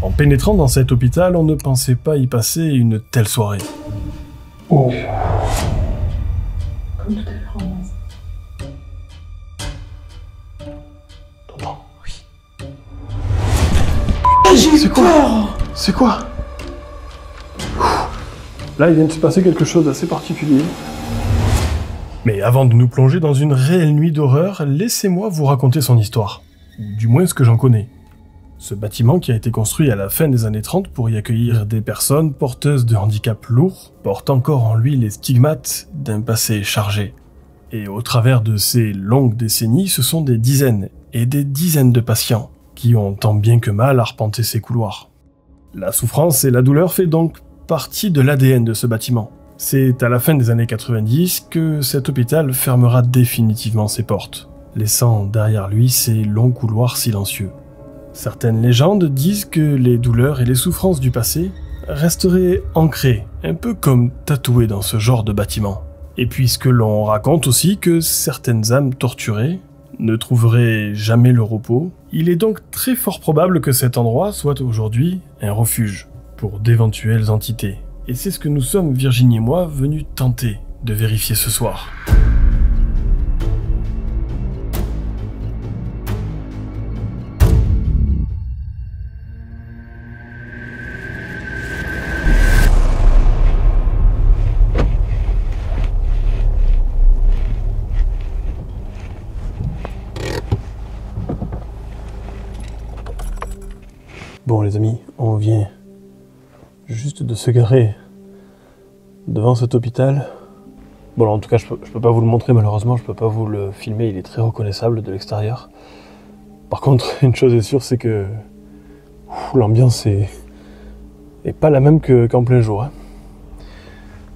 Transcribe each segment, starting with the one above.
En pénétrant dans cet hôpital, on ne pensait pas y passer une telle soirée. Oh. Comme tout à l'heure en base. T'entends? Oui. J'ai eu peur. C'est quoi? Là, il vient de se passer quelque chose d'assez particulier. Mais avant de nous plonger dans une réelle nuit d'horreur, laissez-moi vous raconter son histoire. Ou du moins ce que j'en connais. Ce bâtiment, qui a été construit à la fin des années 30 pour y accueillir des personnes porteuses de handicap lourds, porte encore en lui les stigmates d'un passé chargé. Et au travers de ces longues décennies, ce sont des dizaines et des dizaines de patients qui ont tant bien que mal arpenté ces couloirs. La souffrance et la douleur fait donc partie de l'ADN de ce bâtiment. C'est à la fin des années 90 que cet hôpital fermera définitivement ses portes, laissant derrière lui ces longs couloirs silencieux. Certaines légendes disent que les douleurs et les souffrances du passé resteraient ancrées, un peu comme tatouées dans ce genre de bâtiment. Et puisque l'on raconte aussi que certaines âmes torturées ne trouveraient jamais le repos, il est donc très fort probable que cet endroit soit aujourd'hui un refuge pour d'éventuelles entités. Et c'est ce que nous sommes, Virginie et moi, venus tenter de vérifier ce soir. Bon les amis, on vient juste de se garer devant cet hôpital. Bon, en tout cas, je peux pas vous le montrer, malheureusement, je peux pas vous le filmer, il est très reconnaissable de l'extérieur. Par contre, une chose est sûre, c'est que l'ambiance est pas la même qu'en plein jour. Hein.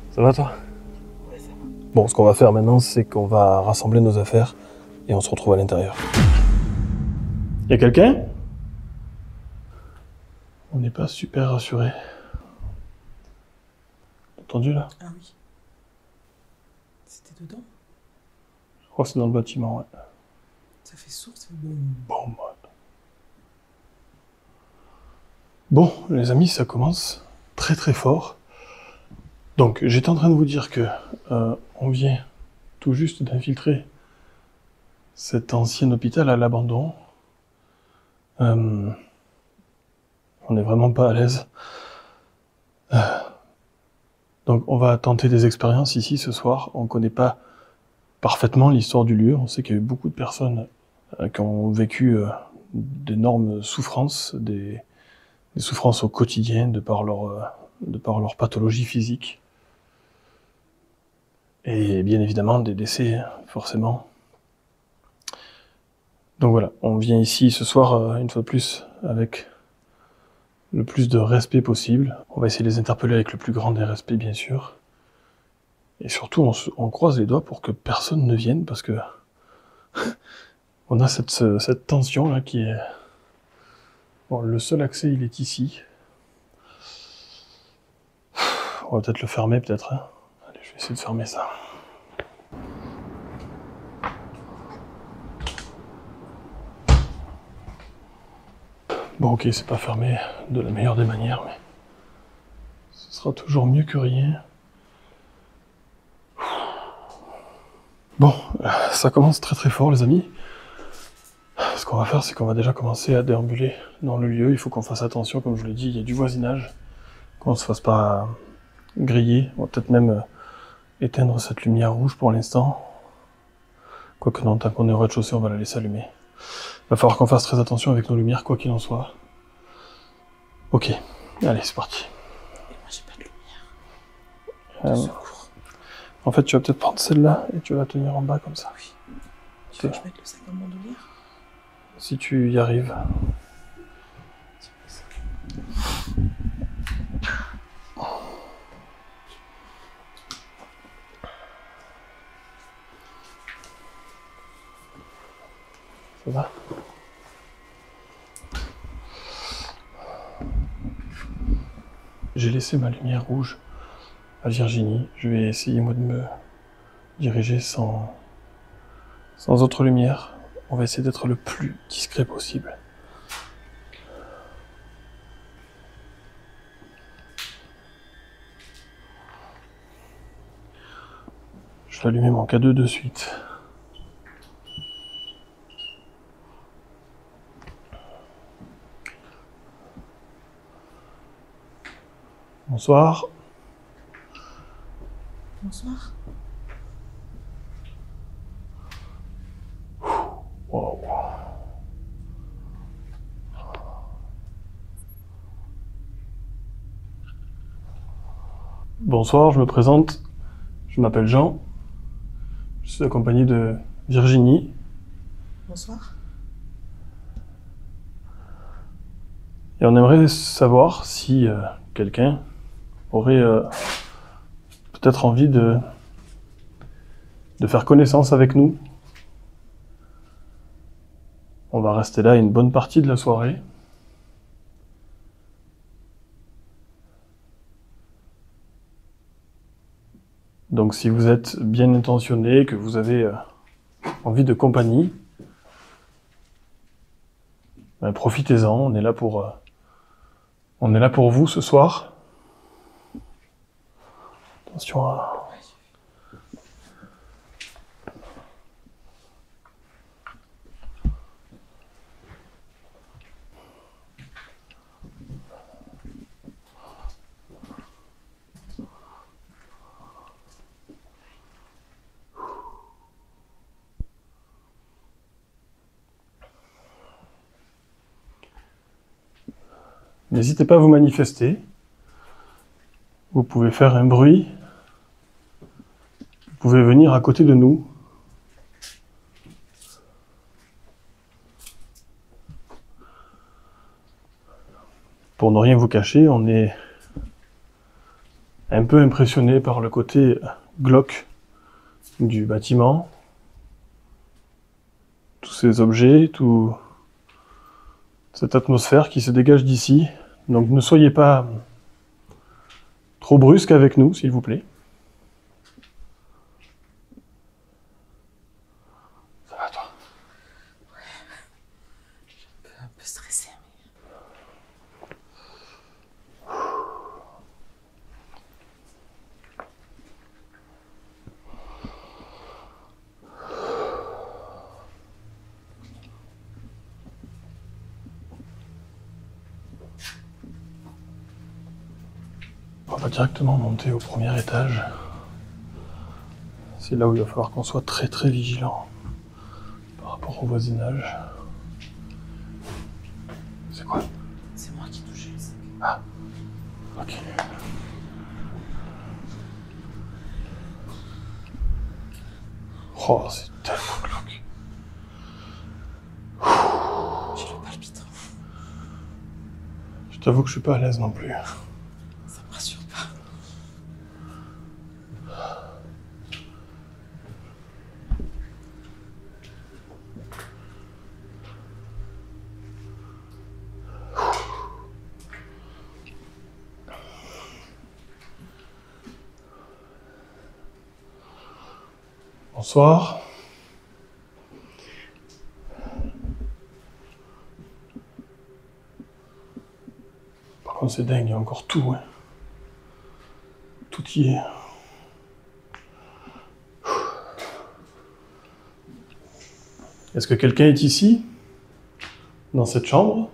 Ça va, toi? Ouais, ça va. Bon, ce qu'on va faire maintenant, c'est qu'on va rassembler nos affaires et on se retrouve à l'intérieur. Y a quelqu'un? On n'est pas super rassurés. Entendu là? Ah oui. C'était dedans? Je crois que c'est dans le bâtiment, ouais. Ça fait sourd, ça fait boum. Bon, ouais. Bon, les amis, ça commence très très fort. Donc, j'étais en train de vous dire que on vient tout juste d'infiltrer cet ancien hôpital à l'abandon. On n'est vraiment pas à l'aise. Donc on va tenter des expériences ici ce soir. On ne connaît pas parfaitement l'histoire du lieu. On sait qu'il y a eu beaucoup de personnes qui ont vécu d'énormes souffrances, des souffrances au quotidien de par leur pathologie physique. Et bien évidemment des décès, forcément. Donc voilà, on vient ici ce soir, une fois de plus, avec le plus de respect possible. On va essayer de les interpeller avec le plus grand des respects, bien sûr. Et surtout, on croise les doigts pour que personne ne vienne, parce que on a cette tension là qui est... Bon, le seul accès, il est ici. On va peut-être le fermer, peut-être. Hein. Allez, je vais essayer de fermer ça. Bon, ok, c'est pas fermé de la meilleure des manières, mais ce sera toujours mieux que rien. Bon, ça commence très très fort, les amis. Ce qu'on va faire, c'est qu'on va déjà commencer à déambuler dans le lieu. Il faut qu'on fasse attention, comme je vous l'ai dit, il y a du voisinage. Qu'on ne se fasse pas griller. On va peut-être même éteindre cette lumière rouge pour l'instant. Quoique non, tant qu'on est au rez-de-chaussée, on va la laisser allumer. Va falloir qu'on fasse très attention avec nos lumières, quoi qu'il en soit. Ok, allez, c'est parti. Et moi, j'ai pas de lumière. Secours. En fait, tu vas peut-être prendre celle-là et tu vas la tenir en bas comme ça. Oui. Tu veux que je mette le sac dans le bandoulière? Si tu y arrives. Ça va? J'ai laissé ma lumière rouge à Virginie. Je vais essayer moi de me diriger sans autre lumière. On va essayer d'être le plus discret possible. Je vais allumer mon K2 de suite. Bonsoir. Bonsoir. Wow. Bonsoir, je me présente. Je m'appelle Jean. Je suis accompagné de Virginie. Bonsoir. Et on aimerait savoir si quelqu'un aurait peut-être envie de faire connaissance avec nous. On va rester là une bonne partie de la soirée. Donc si vous êtes bien intentionné, que vous avez envie de compagnie, ben, profitez-en, on est là pour vous ce soir. Attention à... N'hésitez pas à vous manifester. Vous pouvez faire un bruit. Vous pouvez venir à côté de nous. Pour ne rien vous cacher, on est un peu impressionné par le côté glauque du bâtiment. Tous ces objets, toute cette atmosphère qui se dégage d'ici. Donc ne soyez pas trop brusque avec nous, s'il vous plaît. Ça va, toi? Un peu stressée, On va directement monter au premier étage. C'est là où il va falloir qu'on soit très très vigilant par rapport au voisinage. C'est quoi? c'est moi qui touchais le sac. Ah, ok. Oh, c'est tellement glauque. J'ai le palpitant. Je t'avoue que je suis pas à l'aise non plus. Ça me rassure pas. Bonsoir. Par contre, c'est dingue, il y a encore tout. Hein. Tout y est. Est-ce que quelqu'un est ici? Dans cette chambre?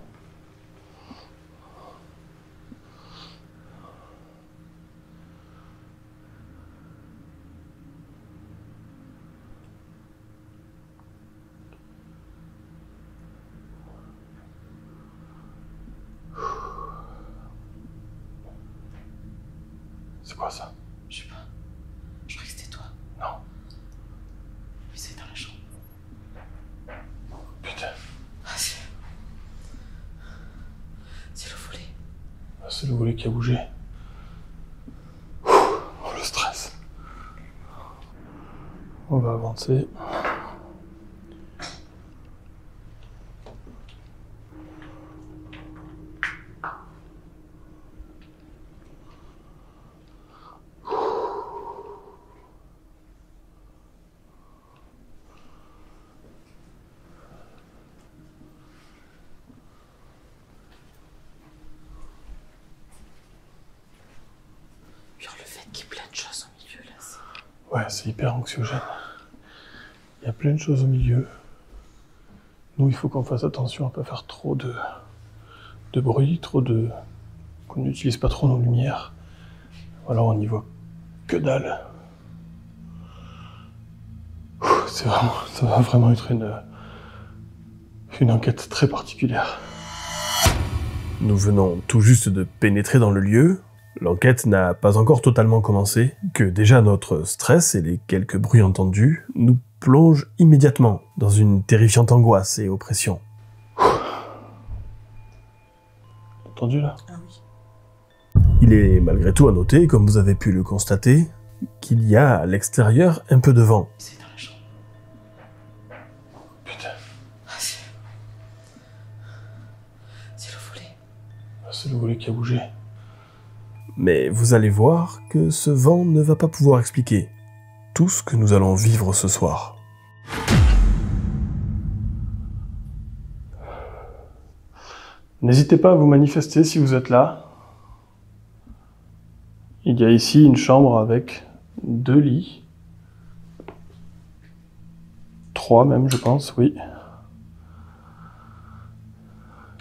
C'est quoi ça? Je sais pas. Je croyais que c'était toi. Non. Mais c'est dans la chambre. Putain. Ah, c'est le volet. C'est le volet qui a bougé. Oh, le stress. On va avancer. Puis le fait qu'il y ait plein de choses au milieu là, c'est... Ouais, c'est hyper anxiogène. Il y a plein de choses au milieu. Nous, il faut qu'on fasse attention à pas faire trop de bruit, qu'on n'utilise pas trop nos lumières. Voilà, on n'y voit que dalle. Ça va vraiment être une enquête très particulière. Nous venons tout juste de pénétrer dans le lieu. L'enquête n'a pas encore totalement commencé, que déjà notre stress et les quelques bruits entendus nous plongent immédiatement dans une terrifiante angoisse et oppression. Entendu là? Ah oui. Il est malgré tout à noter, comme vous avez pu le constater, qu'il y a à l'extérieur un peu de vent. C'est dans la chambre. Putain. Ah, c'est le volet. C'est le volet qui a bougé. Mais vous allez voir que ce vent ne va pas pouvoir expliquer tout ce que nous allons vivre ce soir. N'hésitez pas à vous manifester si vous êtes là. Il y a ici une chambre avec 2 lits. 3 même, je pense, oui.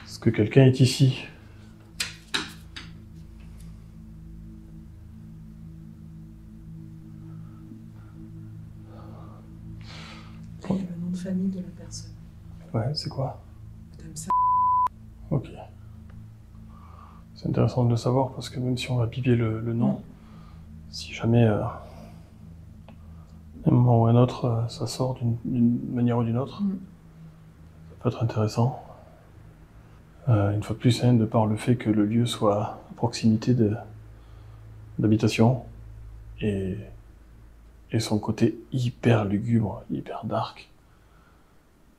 Est-ce que quelqu'un est ici ? Il y a le nom de famille de la personne. Ouais, c'est quoi? Madame ça. Ok. C'est intéressant de le savoir parce que même si on va biper le nom, si jamais, à un moment ou un autre, ça sort d'une manière ou d'une autre, ça peut être intéressant. Une fois de plus, hein, de par le fait que le lieu soit à proximité d'habitation et son côté hyper lugubre, hyper dark.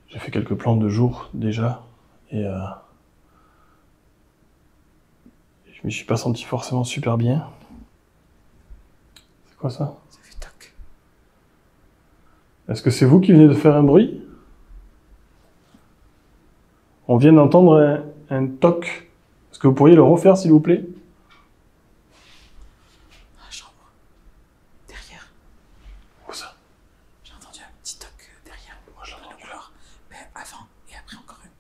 J'ai fait quelques plans de jour déjà et je m'y suis pas senti forcément super bien. C'est quoi ça? Ça fait toc. Est-ce que c'est vous qui venez de faire un bruit? On vient d'entendre un toc. Est-ce que vous pourriez le refaire s'il vous plaît? Dans la chambre. Derrière. Où ça? J'ai entendu un petit toc derrière. Moi je l'entends. Le couloir. Mais avant et après encore une.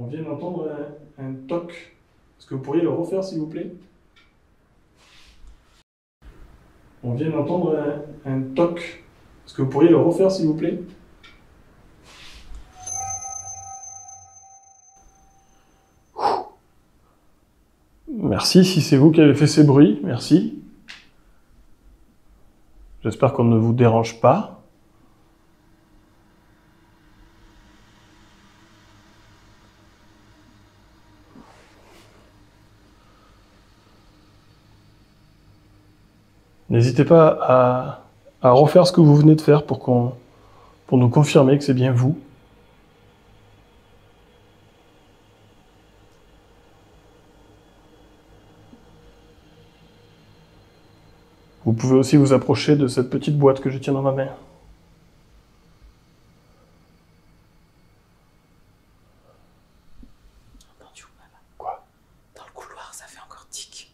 On vient d'entendre un toc. Est-ce que vous pourriez le refaire s'il vous plaît? On vient d'entendre un toc. Est-ce que vous pourriez le refaire s'il vous plaît? Merci si c'est vous qui avez fait ces bruits, merci. J'espère qu'on ne vous dérange pas. N'hésitez pas à refaire ce que vous venez de faire pour nous confirmer que c'est bien vous. Vous pouvez aussi vous approcher de cette petite boîte que je tiens dans ma main. J'ai entendu où là-bas? Quoi? Dans le couloir, ça fait encore tic.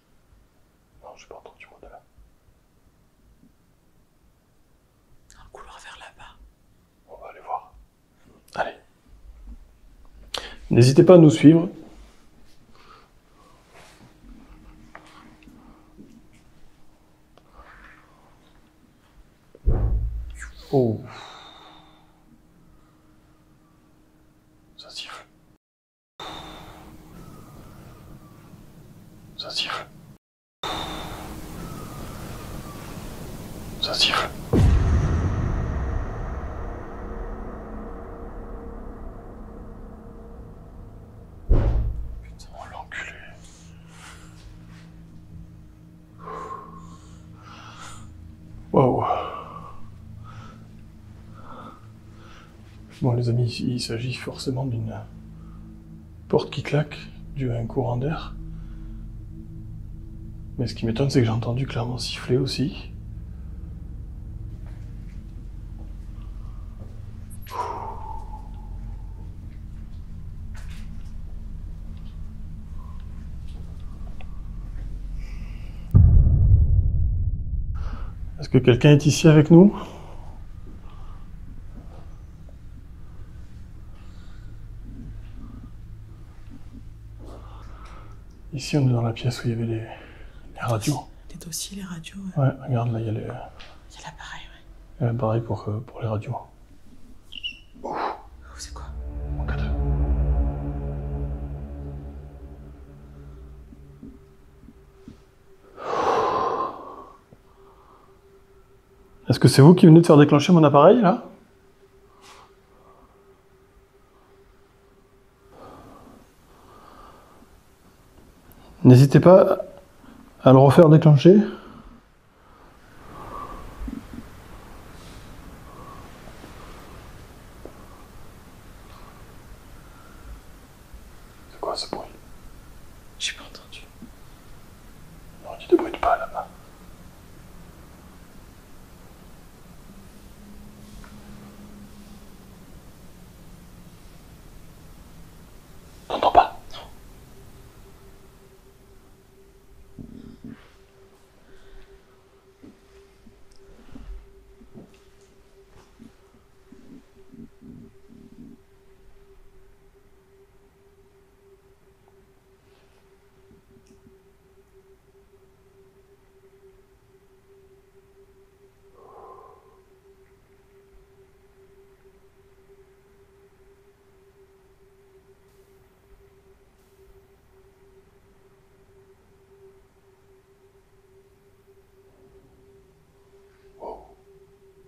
Non, j'ai pas entendu moi de là. Dans le couloir vers là-bas. On va aller voir. Allez. N'hésitez pas à nous suivre. Oh. Ça siffle. Ça siffle. Ça siffle. Putain, oh l'enculé. Waouh. Bon les amis, il s'agit forcément d'une porte qui claque due à un courant d'air. Mais ce qui m'étonne, c'est que j'ai entendu clairement siffler aussi. Est-ce que quelqu'un est ici avec nous? Ici, on est dans la pièce où il y avait les radios. Les dossiers, les radios. Ouais, regarde, là, il y a les... Il y a l'appareil, ouais. Il y a l'appareil pour les radios. Oh, c'est quoi? En cas de... Est-ce que c'est vous qui venez de faire déclencher mon appareil, là? N'hésitez pas à le refaire déclencher. C'est quoi ce bruit? J'ai pas entendu. Non, tu débrouilles pas là-bas. T'entends pas? Non.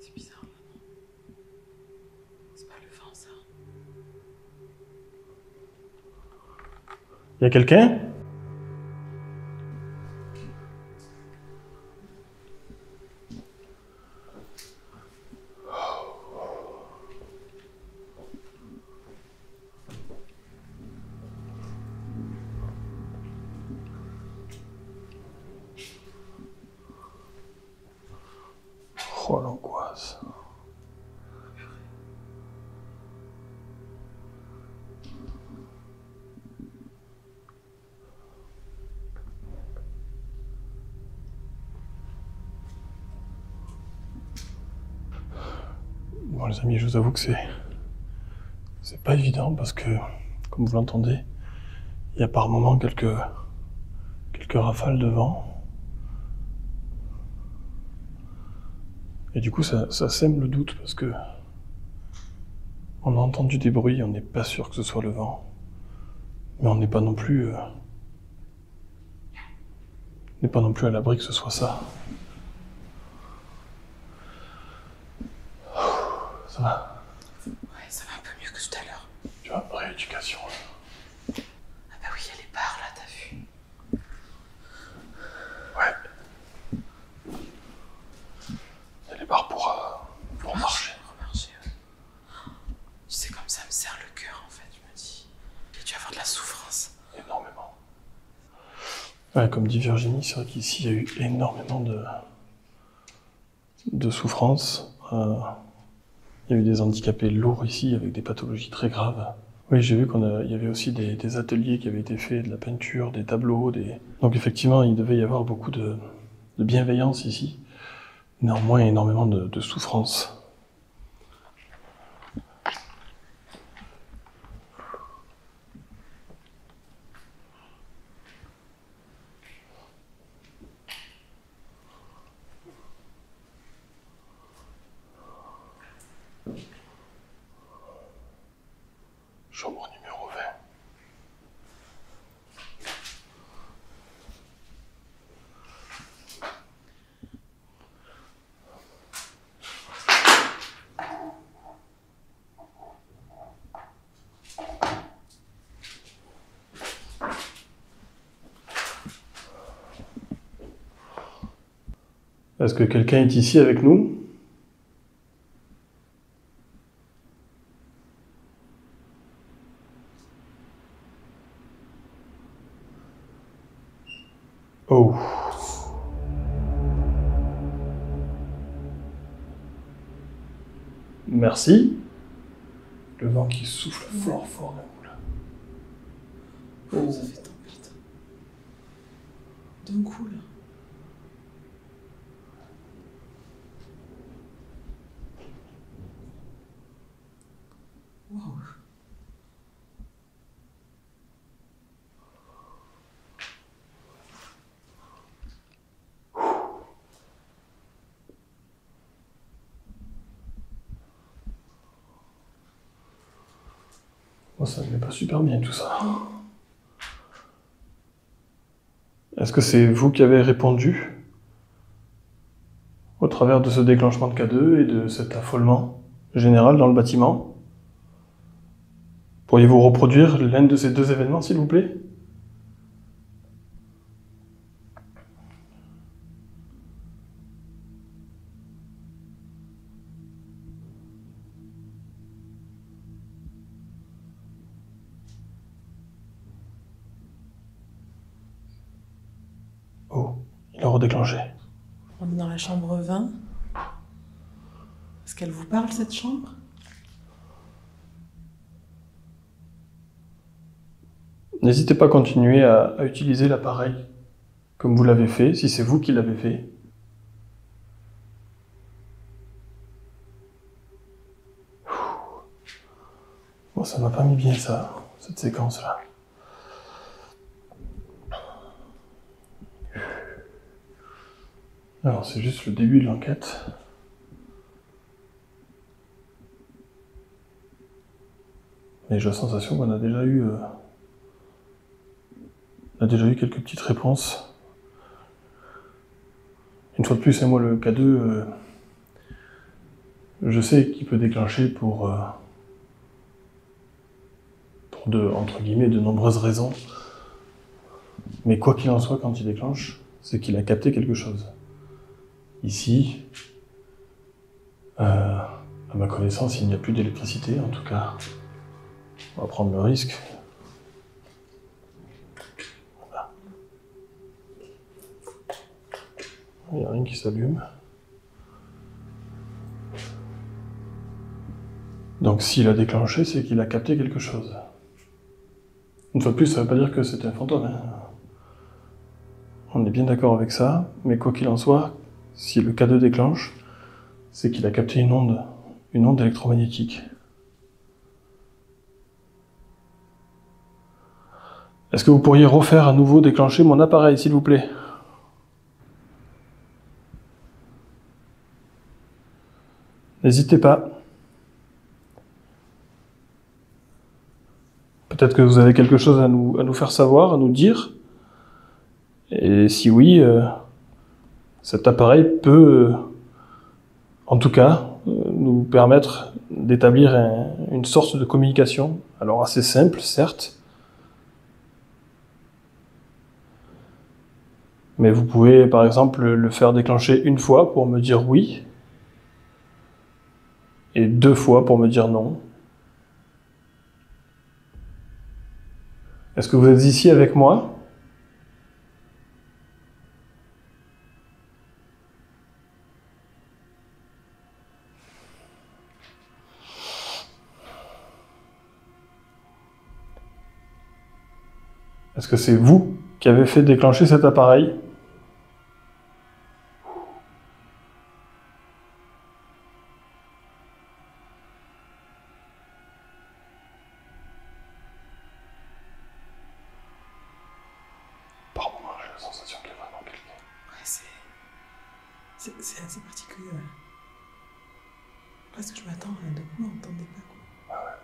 C'est bizarre, là, non? C'est pas le vent, ça. Y a quelqu'un? Oh, l'angoisse. Bon, les amis, je vous avoue que c'est pas évident parce que, comme vous l'entendez, il y a par moments quelques rafales de vent. Et du coup, ça sème le doute parce que on a entendu des bruits, on n'est pas sûr que ce soit le vent. Mais on n'est pas non plus... n'est pas non plus à l'abri que ce soit ça. Ça va? Ouais, ça va un peu mieux que tout à l'heure. Tu vois, rééducation. Ah bah oui, il y a les barres, là, t'as vu? Ouais. Il y a les barres pour marcher. Remarcher, ouais. Tu sais, comme ça me serre le cœur, en fait, je me dis. J'ai dû avoir de la souffrance. Énormément. Ouais, comme dit Virginie, c'est vrai qu'ici, il y a eu énormément de souffrance. Il y a eu des handicapés lourds ici, avec des pathologies très graves. Oui, j'ai vu qu'il y avait aussi des ateliers qui avaient été faits, de la peinture, des tableaux, Donc effectivement, il devait y avoir beaucoup de bienveillance ici. Néanmoins, énormément de souffrance. Chambre numéro 20. Est-ce que quelqu'un est ici avec nous? Oh. Merci. Le vent qui souffle fort, fort d'un coup là. Oh. Ça fait tempête. D'un coup, là. Wow. Bon, ça ne met pas super bien tout ça. Est-ce que c'est vous qui avez répondu au travers de ce déclenchement de K2 et de cet affolement général dans le bâtiment? Pourriez-vous reproduire l'un de ces deux événements, s'il vous plaît? Oh, il a redéclenché. On est dans la chambre 20. Est-ce qu'elle vous parle, cette chambre? N'hésitez pas à continuer à utiliser l'appareil comme vous l'avez fait, si c'est vous qui l'avez fait. Bon, ça m'a pas mis bien ça, cette séquence-là. Alors, c'est juste le début de l'enquête. Mais j'ai la sensation qu'on a déjà eu... On a déjà eu quelques petites réponses. Une fois de plus, moi, le K2, je sais qu'il peut déclencher pour entre guillemets, de nombreuses raisons. Mais quoi qu'il en soit, quand il déclenche, c'est qu'il a capté quelque chose. Ici, à ma connaissance, il n'y a plus d'électricité, en tout cas. On va prendre le risque. Voilà. Il n'y a rien qui s'allume. Donc s'il a déclenché, c'est qu'il a capté quelque chose. Une fois de plus, ça ne veut pas dire que c'est un fantôme. Hein. On est bien d'accord avec ça, mais quoi qu'il en soit, si le K2 déclenche, c'est qu'il a capté une onde électromagnétique. Est-ce que vous pourriez refaire à nouveau déclencher mon appareil, s'il vous plaît? N'hésitez pas. Peut-être que vous avez quelque chose à nous faire savoir, à nous dire. Et si oui, cet appareil peut, en tout cas, nous permettre d'établir une sorte de communication. Alors assez simple, certes. Mais vous pouvez, par exemple, le faire déclencher une fois pour me dire oui. Et 2 fois pour me dire non. Est-ce que vous êtes ici avec moi? Est-ce que c'est vous qui avez fait déclencher cet appareil? Par moment, j'ai la sensation qu'il y a vraiment quelqu'un. Ouais, c'est assez particulier, ouais. Parce que je m'attends à de vous m'entendez pas, quoi. Ah ouais.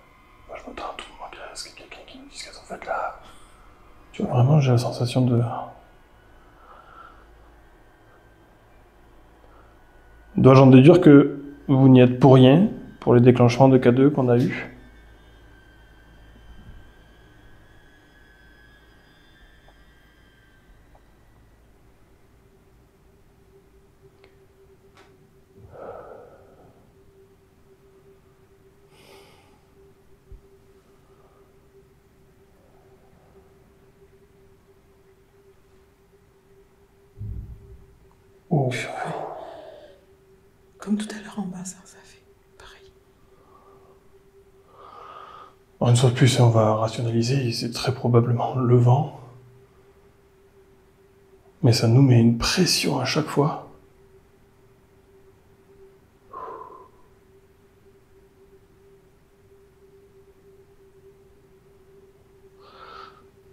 Moi, je m'attends à tout moment à ce qu'il y ait quelqu'un qui nous dise qu'elles ont fait là. Tu vois, vraiment, j'ai la sensation de... Dois-je en déduire que vous n'y êtes pour rien, pour les déclenchements de K2 qu'on a eus? Oh. Comme tout à l'heure en bas, ça fait pareil. Alors, une fois de plus, on va rationaliser, c'est très probablement le vent. Mais ça nous met une pression à chaque fois.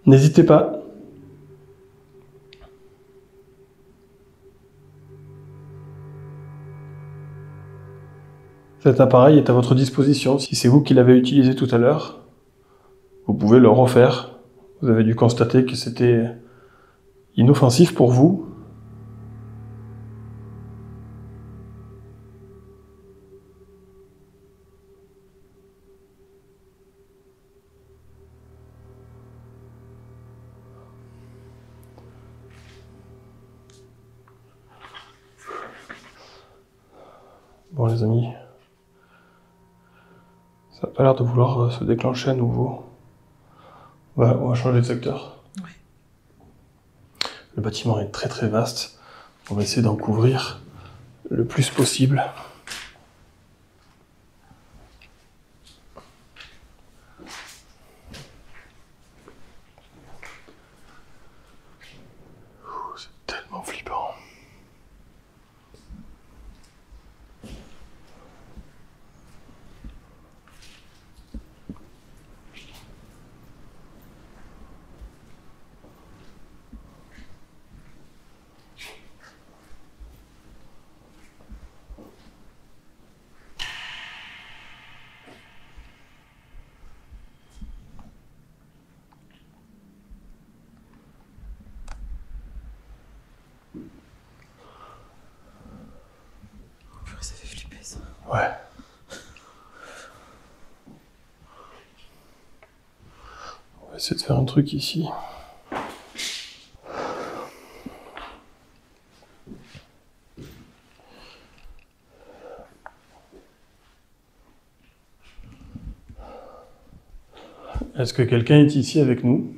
N'hésitez pas. Cet appareil est à votre disposition. Si c'est vous qui l'avez utilisé tout à l'heure, vous pouvez le refaire. Vous avez dû constater que c'était inoffensif pour vous. Bon les amis, ça n'a pas l'air de vouloir se déclencher à nouveau. On va changer de secteur. Ouais. Le bâtiment est très très vaste. On va essayer d'en couvrir le plus possible. C'est tellement flippant. Purée, ça fait flipper ça. Ouais. On va essayer de faire un truc ici. Est-ce que quelqu'un est ici avec nous?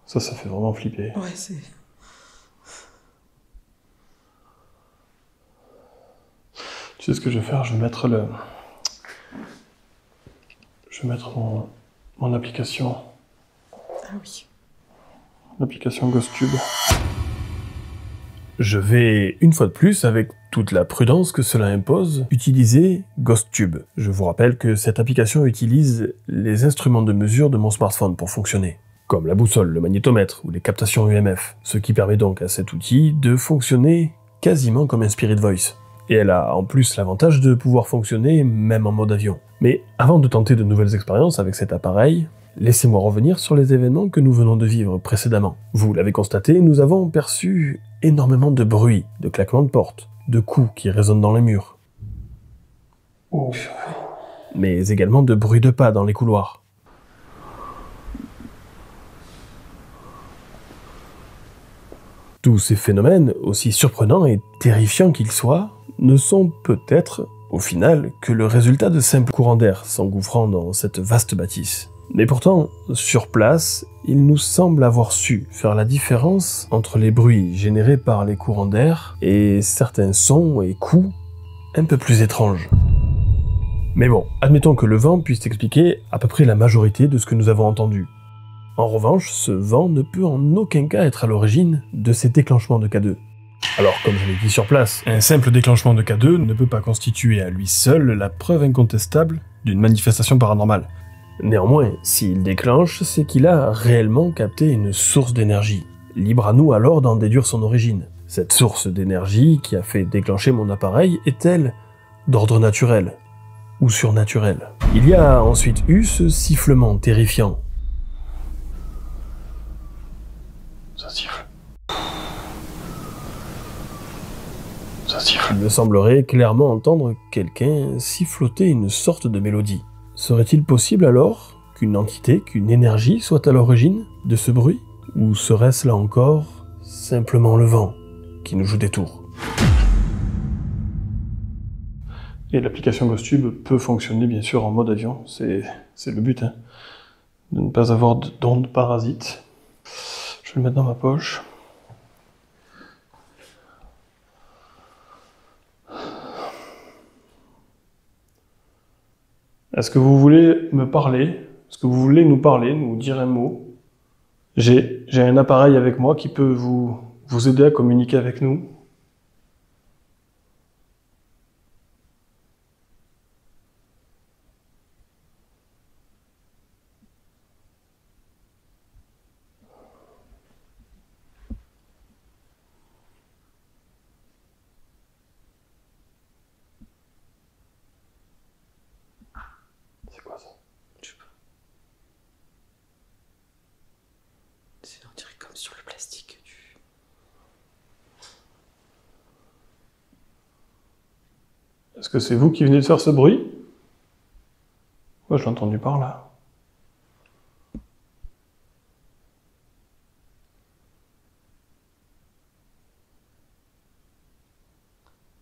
Ça fait vraiment flipper. Ouais, c'est... Tu sais ce que je vais faire? Je vais mettre mon application. Ah oui. L'application GhostTube. Je vais, une fois de plus, avec toute la prudence que cela impose, utiliser GhostTube. Je vous rappelle que cette application utilise les instruments de mesure de mon smartphone pour fonctionner, comme la boussole, le magnétomètre ou les captations UMF, ce qui permet donc à cet outil de fonctionner quasiment comme un Spirit Voice. Et elle a en plus l'avantage de pouvoir fonctionner même en mode avion. Mais avant de tenter de nouvelles expériences avec cet appareil, laissez-moi revenir sur les événements que nous venons de vivre précédemment. Vous l'avez constaté, nous avons perçu énormément de bruit, de claquements de portes, de coups qui résonnent dans les murs. Oh. Mais également de bruit de pas dans les couloirs. Tous ces phénomènes, aussi surprenants et terrifiants qu'ils soient, ne sont peut-être, au final, que le résultat de simples courants d'air s'engouffrant dans cette vaste bâtisse. Mais pourtant, sur place, il nous semble avoir su faire la différence entre les bruits générés par les courants d'air et certains sons et coups un peu plus étranges. Mais bon, admettons que le vent puisse expliquer à peu près la majorité de ce que nous avons entendu. En revanche, ce vent ne peut en aucun cas être à l'origine de ces déclenchements de K2. Alors, comme je l'ai dit sur place, un simple déclenchement de K2 ne peut pas constituer à lui seul la preuve incontestable d'une manifestation paranormale. Néanmoins, s'il déclenche, c'est qu'il a réellement capté une source d'énergie. Libre à nous alors d'en déduire son origine. Cette source d'énergie qui a fait déclencher mon appareil est-elle d'ordre naturel ou surnaturel? Il y a ensuite eu ce sifflement terrifiant. Ça siffle. Ça siffle. Il me semblerait clairement entendre quelqu'un siffloter une sorte de mélodie. Serait-il possible alors qu'une entité, qu'une énergie soit à l'origine de ce bruit? Ou serait-ce là encore simplement le vent qui nous joue des tours? Et l'application GhostTube peut fonctionner bien sûr en mode avion, c'est le but, hein, de ne pas avoir d'ondes parasites. Je vais le mettre dans ma poche. Est-ce que vous voulez me parler? Est-ce que vous voulez nous parler, nous dire un mot? J'ai un appareil avec moi qui peut vous aider à communiquer avec nous. Est-ce que c'est vous qui venez de faire ce bruit? Moi, je l'ai entendu par là.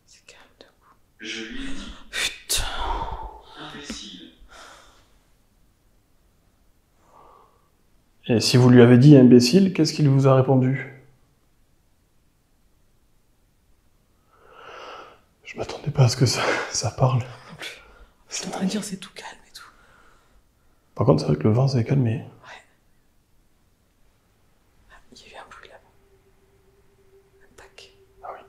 C'est calme d'un coup. Je lui ai dit, Putain. imbécile. Et si vous lui avez dit imbécile, qu'est-ce qu'il vous a répondu? Je m'attendais pas à ce que ça parle. Je suis en train de dire c'est tout calme et tout. Par contre, c'est vrai que le vent s'est calmé. Ouais. Ah, il y a eu un bruit là-bas. Un tac. Ah oui.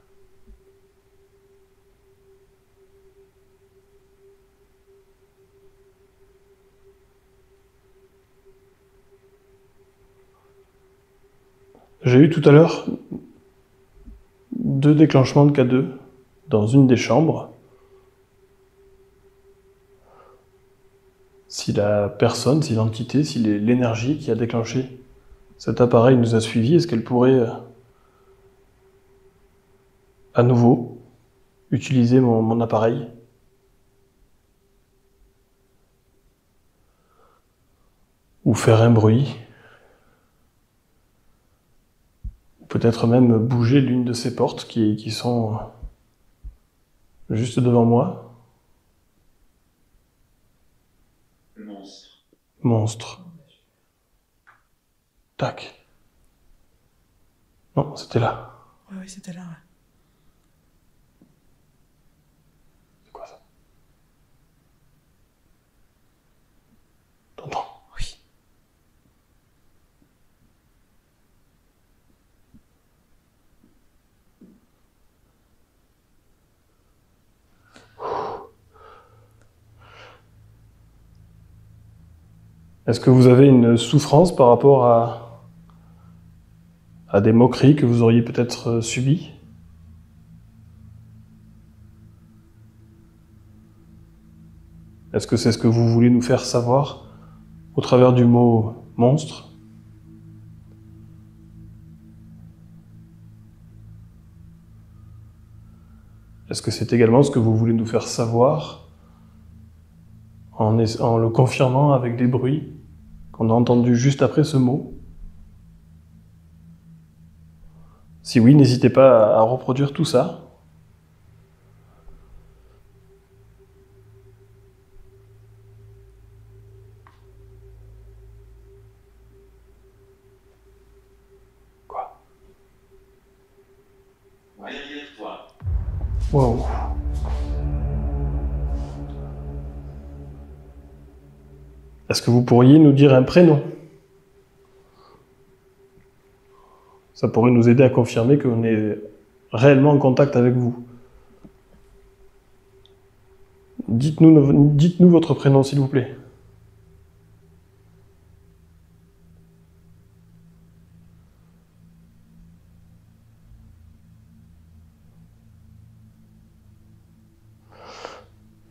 J'ai eu tout à l'heure 2 déclenchements de K2 dans une des chambres. Si la personne, si l'entité, si l'énergie qui a déclenché cet appareil nous a suivis, est-ce qu'elle pourrait à nouveau utiliser mon appareil? Ou faire un bruit? Ou peut-être même bouger l'une de ces portes qui sont juste devant moi? Monstre. Monstre. Tac. Non, c'était là. Ouais, c'était là, ouais. C'est quoi ça? T'entends? Oui. Est-ce que vous avez une souffrance par rapport à des moqueries que vous auriez peut-être subies? Est-ce que c'est ce que vous voulez nous faire savoir au travers du mot monstre? Est-ce que c'est également ce que vous voulez nous faire savoir en le confirmant avec des bruits qu'on a entendus juste après ce mot? Si oui, n'hésitez pas à reproduire tout ça. Quoi? Derrière toi. Wow. Est-ce que vous pourriez nous dire un prénom? Ça pourrait nous aider à confirmer qu'on est réellement en contact avec vous. Dites-nous votre prénom, s'il vous plaît.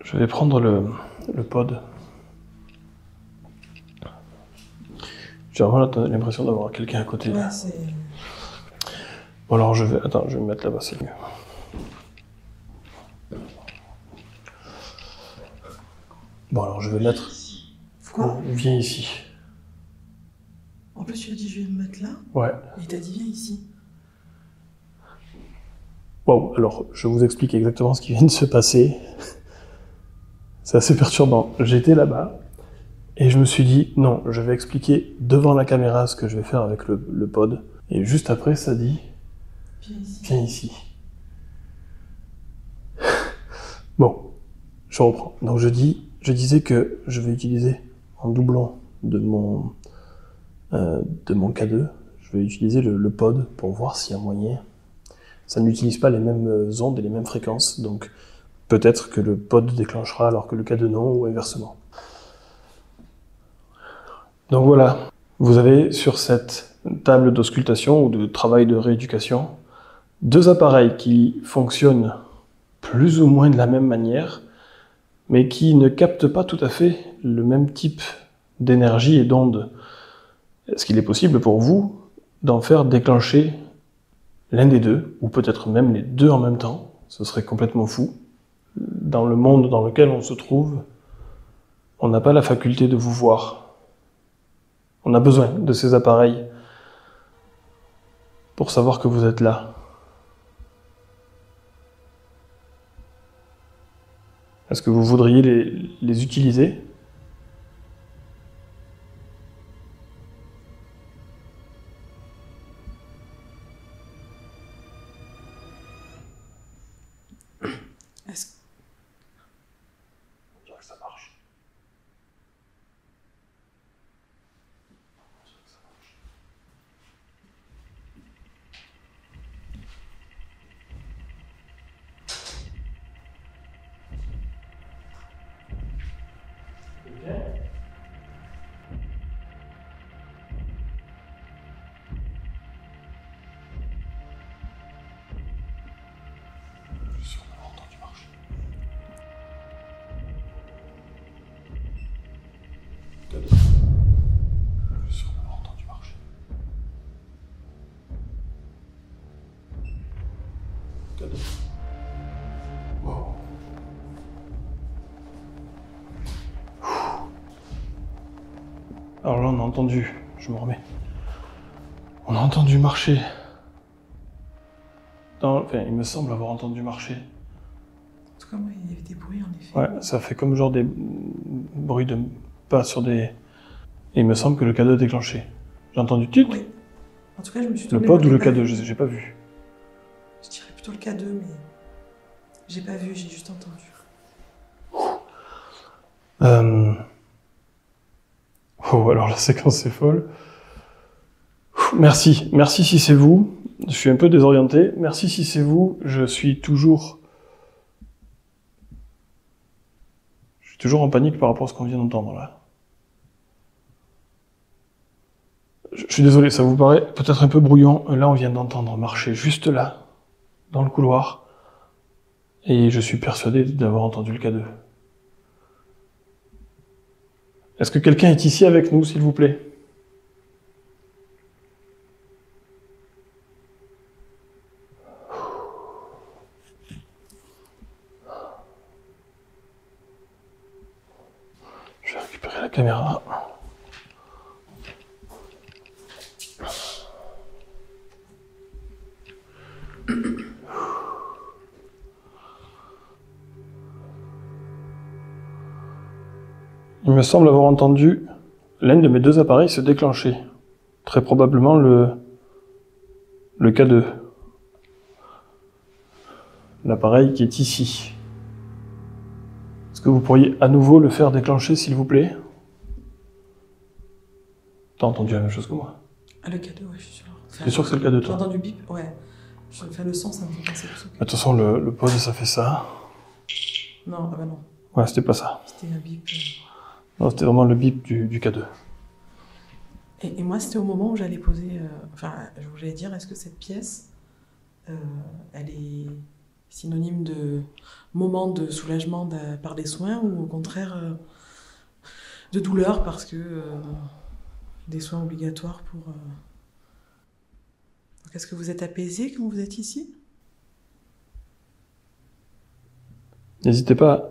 Je vais prendre le pod. J'ai vraiment l'impression d'avoir quelqu'un à côté. Ouais, c'est... Bon alors je vais me mettre là-bas, c'est mieux. Bon alors je vais mettre... Quoi? Oh, viens ici. En plus, tu as dit je vais me mettre là, Ouais. et il t'a dit viens ici. Wow, alors je vous explique exactement ce qui vient de se passer. C'est assez perturbant. J'étais là-bas, et je me suis dit, non, je vais expliquer devant la caméra ce que je vais faire avec le pod. Et juste après, ça dit, Viens ici. viens ici. Bon, je reprends. Donc je disais que je vais utiliser en doublon de mon K2, je vais utiliser le pod pour voir s'il y a moyen. Ça n'utilise pas les mêmes ondes et les mêmes fréquences, donc peut-être que le pod déclenchera alors que le K2 non, ou inversement. Donc voilà, vous avez sur cette table d'auscultation ou de travail de rééducation 2 appareils qui fonctionnent plus ou moins de la même manière, mais qui ne captent pas tout à fait le même type d'énergie et d'onde. Est-ce qu'il est possible pour vous d'en faire déclencher l'un des deux, ou peut-être même les deux en même temps? Ce serait complètement fou. Dans le monde dans lequel on se trouve, on n'a pas la faculté de vous voir. On a besoin de ces appareils pour savoir que vous êtes là. Est-ce que vous voudriez les utiliser ? Est-ce On dirait que ça marche. Je suis sûr d'avoir entendu marcher. Cadeau. Je suis sûr d'avoir entendu marcher. Cadeau. Wow. Alors là, on a entendu. Je me remets. On a entendu marcher. Enfin, il me semble avoir entendu marcher. En tout cas, moi, il y avait des bruits, en effet. Ouais, ça fait comme genre des bruits de pas sur des... Et il me semble que le cadeau est déclenché. J'ai entendu tut. Oui. En tout cas, je me suis Le tournée pod ou vers le cadeau, j'ai pas vu. Je dirais plutôt le K2, mais j'ai pas vu, j'ai juste entendu. Oh, alors la séquence est folle. Merci si c'est vous. Je suis un peu désorienté. Merci si c'est vous. Je suis toujours en panique par rapport à ce qu'on vient d'entendre là. Je suis désolé, ça vous paraît peut-être un peu brouillon. Là, on vient d'entendre marcher juste là, dans le couloir. Et je suis persuadé d'avoir entendu le K2. Est-ce que quelqu'un est ici avec nous, s'il vous plaît ? Je vais récupérer la caméra. Il me semble avoir entendu l'un de mes deux appareils se déclencher. Très probablement le K2. L'appareil qui est ici. Est-ce que vous pourriez à nouveau le faire déclencher, s'il vous plaît ? T'as entendu la même chose que moi. Ah, le K2, ouais, je suis sûre. Enfin, T'es sûr que c'est le K2, J'ai toi ? entendu bip, ouais. Je fais le son, ça me fait penser plus au De toute façon, le pod, ça fait ça. Non, ah bah non, Ouais, c'était pas ça. c'était un bip. Non, c'était vraiment le bip du K2. Et moi, c'était au moment où j'allais poser... Enfin, j'allais dire, est-ce que cette pièce, elle est synonyme de moment de soulagement par les soins ou au contraire de douleur parce que des soins obligatoires pour... Donc, est-ce que vous êtes apaisé quand vous êtes ici ? N'hésitez pas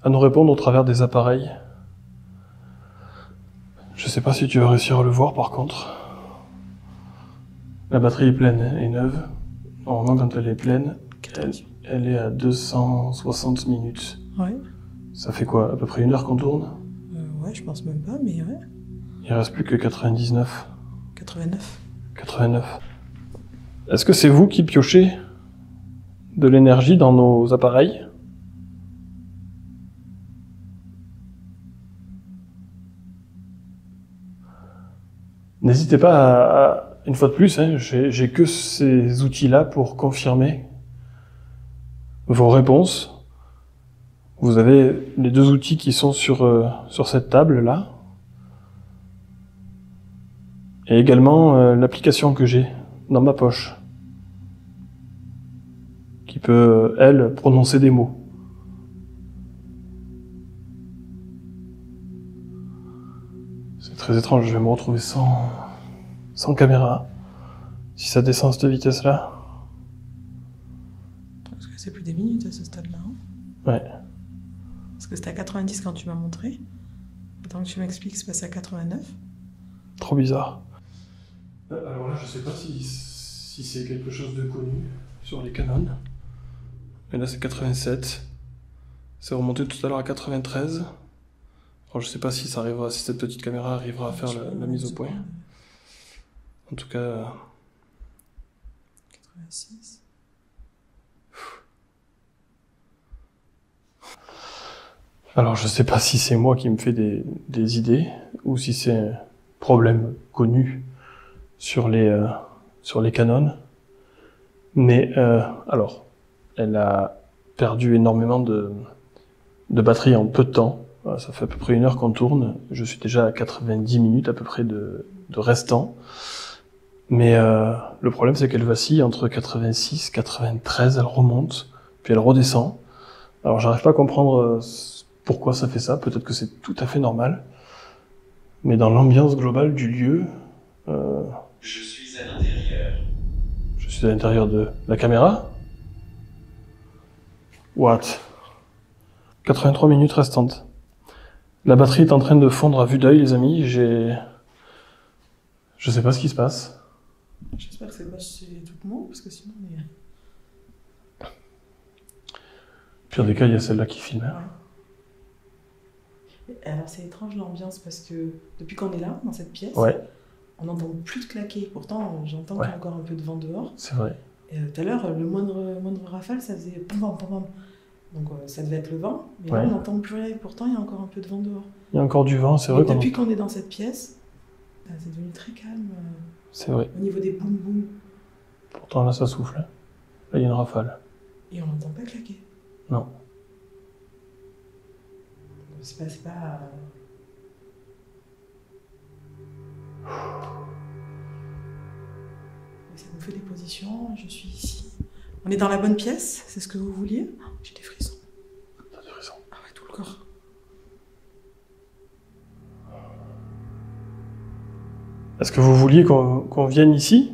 à nous répondre au travers des appareils. Je sais pas si tu vas réussir à le voir par contre. La batterie est pleine et neuve. Normalement, quand elle est pleine, elle est à 260 minutes. Ouais. Ça fait quoi, à peu près 1 heure qu'on tourne ? Ouais, je pense même pas, mais ouais. Il reste plus que 99. 89. 89. Est-ce que c'est vous qui piochez de l'énergie dans nos appareils ? N'hésitez pas à une fois de plus, hein, j'ai que ces outils-là pour confirmer vos réponses. Vous avez les 2 outils qui sont sur cette table-là. Et également l'application que j'ai dans ma poche, qui peut, elle, prononcer des mots. C'est très étrange, je vais me retrouver sans caméra, si ça descend à cette vitesse-là. Parce que c'est plus des minutes à ce stade-là. Hein. Ouais. Parce que c'était à 90 quand tu m'as montré. Tant que tu m'expliques, c'est passé à 89. Trop bizarre. Alors là, je sais pas si c'est quelque chose de connu sur les Canon. Et là, c'est 87. C'est remonté tout à l'heure à 93. Alors, je sais pas si si cette petite caméra arrivera à faire la mise au point. En tout cas... 86. Alors, je sais pas si c'est moi qui me fais des idées, ou si c'est un problème connu sur les Canon. Mais, alors, elle a perdu énormément de batterie en peu de temps. Ça fait à peu près 1 heure qu'on tourne. Je suis déjà à 90 minutes à peu près de restant. Mais le problème, c'est qu'elle vacille entre 86, 93, elle remonte, puis elle redescend. Alors, j'arrive pas à comprendre pourquoi ça fait ça. Peut-être que c'est tout à fait normal. Mais dans l'ambiance globale du lieu... Je suis à l'intérieur. Je suis à l'intérieur de la caméra. What? 83 minutes restantes. La batterie est en train de fondre à vue d'œil, les amis. Je sais pas ce qui se passe. J'espère que c'est pas chez tout le monde, parce que sinon on est... Pire des cas, il y a celle-là qui filme. Hein. Ouais. Alors c'est étrange l'ambiance, parce que depuis qu'on est là, dans cette pièce, Ouais. on n'entend plus de claquer. Pourtant, j'entends qu'il y a encore un peu de vent dehors. C'est vrai. Et tout à l'heure, le moindre rafale, ça faisait pam pam pam pam. Donc ça devait être le vent, mais là on n'entend plus rien. Pourtant, il y a encore un peu de vent dehors. Il y a encore du vent, c'est vrai. Depuis qu'on est dans cette pièce, c'est devenu très calme. C'est vrai. Au niveau des boum boum. Pourtant là, ça souffle. Là, il y a une rafale. Et on n'entend pas claquer. Non. C'est pas... Ça nous fait des positions, je suis ici. On est dans la bonne pièce, c'est ce que vous vouliez? J'ai des frissons. T'as des frissons? Ah ouais, tout le corps. Est-ce que vous vouliez qu'on vienne ici?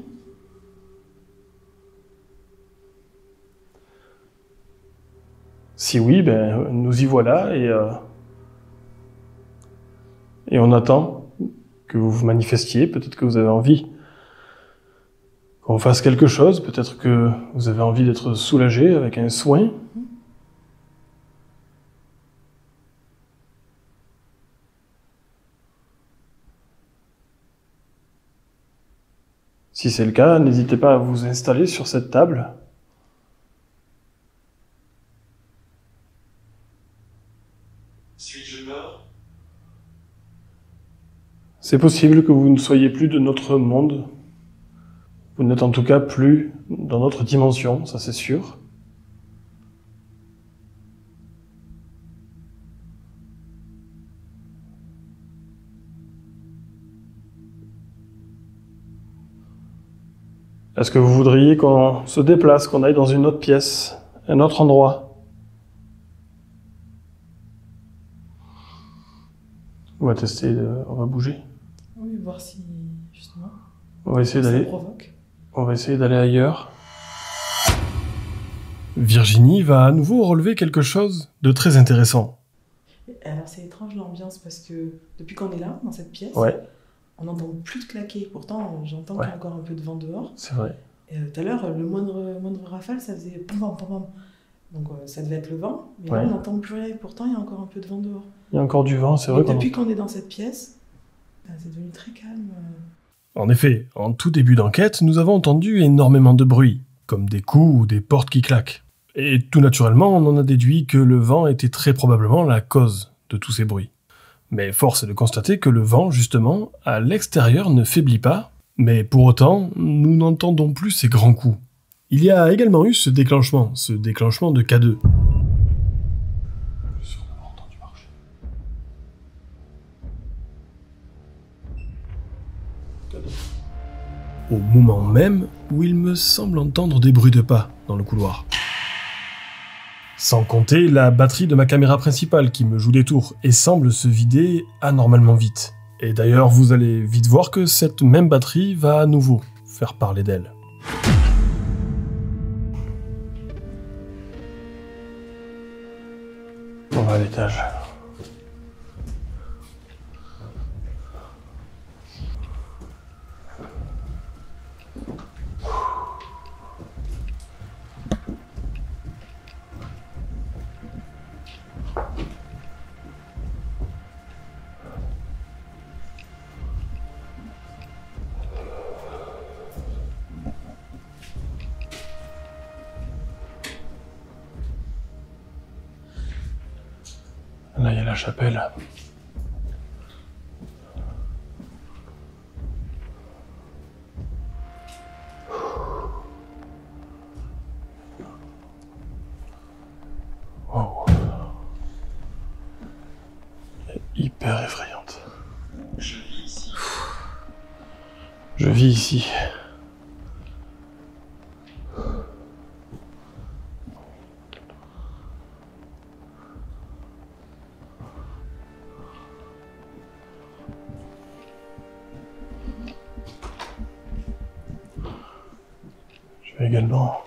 Si oui, ben nous y voilà et on attend que vous vous manifestiez. Peut-être que vous avez envie qu'on fasse quelque chose. Peut-être que vous avez envie d'être soulagé avec un soin. Si c'est le cas, n'hésitez pas à vous installer sur cette table. Suis-je mort? C'est possible que vous ne soyez plus de notre monde. Vous n'êtes en tout cas plus dans notre dimension, ça c'est sûr. Est-ce que vous voudriez qu'on se déplace, qu'on aille dans une autre pièce, un autre endroit? On va tester, on va bouger. Oui, voir si, justement, On va essayer d'aller. ça provoque. On va essayer d'aller ailleurs. Virginie va à nouveau relever quelque chose de très intéressant. Alors c'est étrange l'ambiance, parce que depuis qu'on est là, dans cette pièce, Ouais, on n'entend plus de claquer. Pourtant, j'entends qu'il y a encore un peu de vent dehors. c'est vrai. Et tout à l'heure, le moindre rafale, ça faisait pam pam pam pam. Donc ça devait être le vent, mais là on n'entend plus rien. Pourtant, il y a encore un peu de vent dehors. Il y a encore du vent, c'est vrai. Depuis qu'on est dans cette pièce, c'est devenu très calme. En effet, en tout début d'enquête, nous avons entendu énormément de bruit, comme des coups ou des portes qui claquent. Et tout naturellement, on en a déduit que le vent était très probablement la cause de tous ces bruits. Mais force est de constater que le vent, justement, à l'extérieur ne faiblit pas, mais pour autant, nous n'entendons plus ces grands coups. Il y a également eu ce déclenchement de K2. Au moment même où il me semble entendre des bruits de pas dans le couloir. Sans compter la batterie de ma caméra principale qui me joue des tours et semble se vider anormalement vite. Et d'ailleurs, vous allez vite voir que cette même batterie va à nouveau faire parler d'elle. On va à l'étage. Là, il y a la chapelle. Wow. Elle est hyper effrayante. Je vis ici. Je vis ici. Je vais également.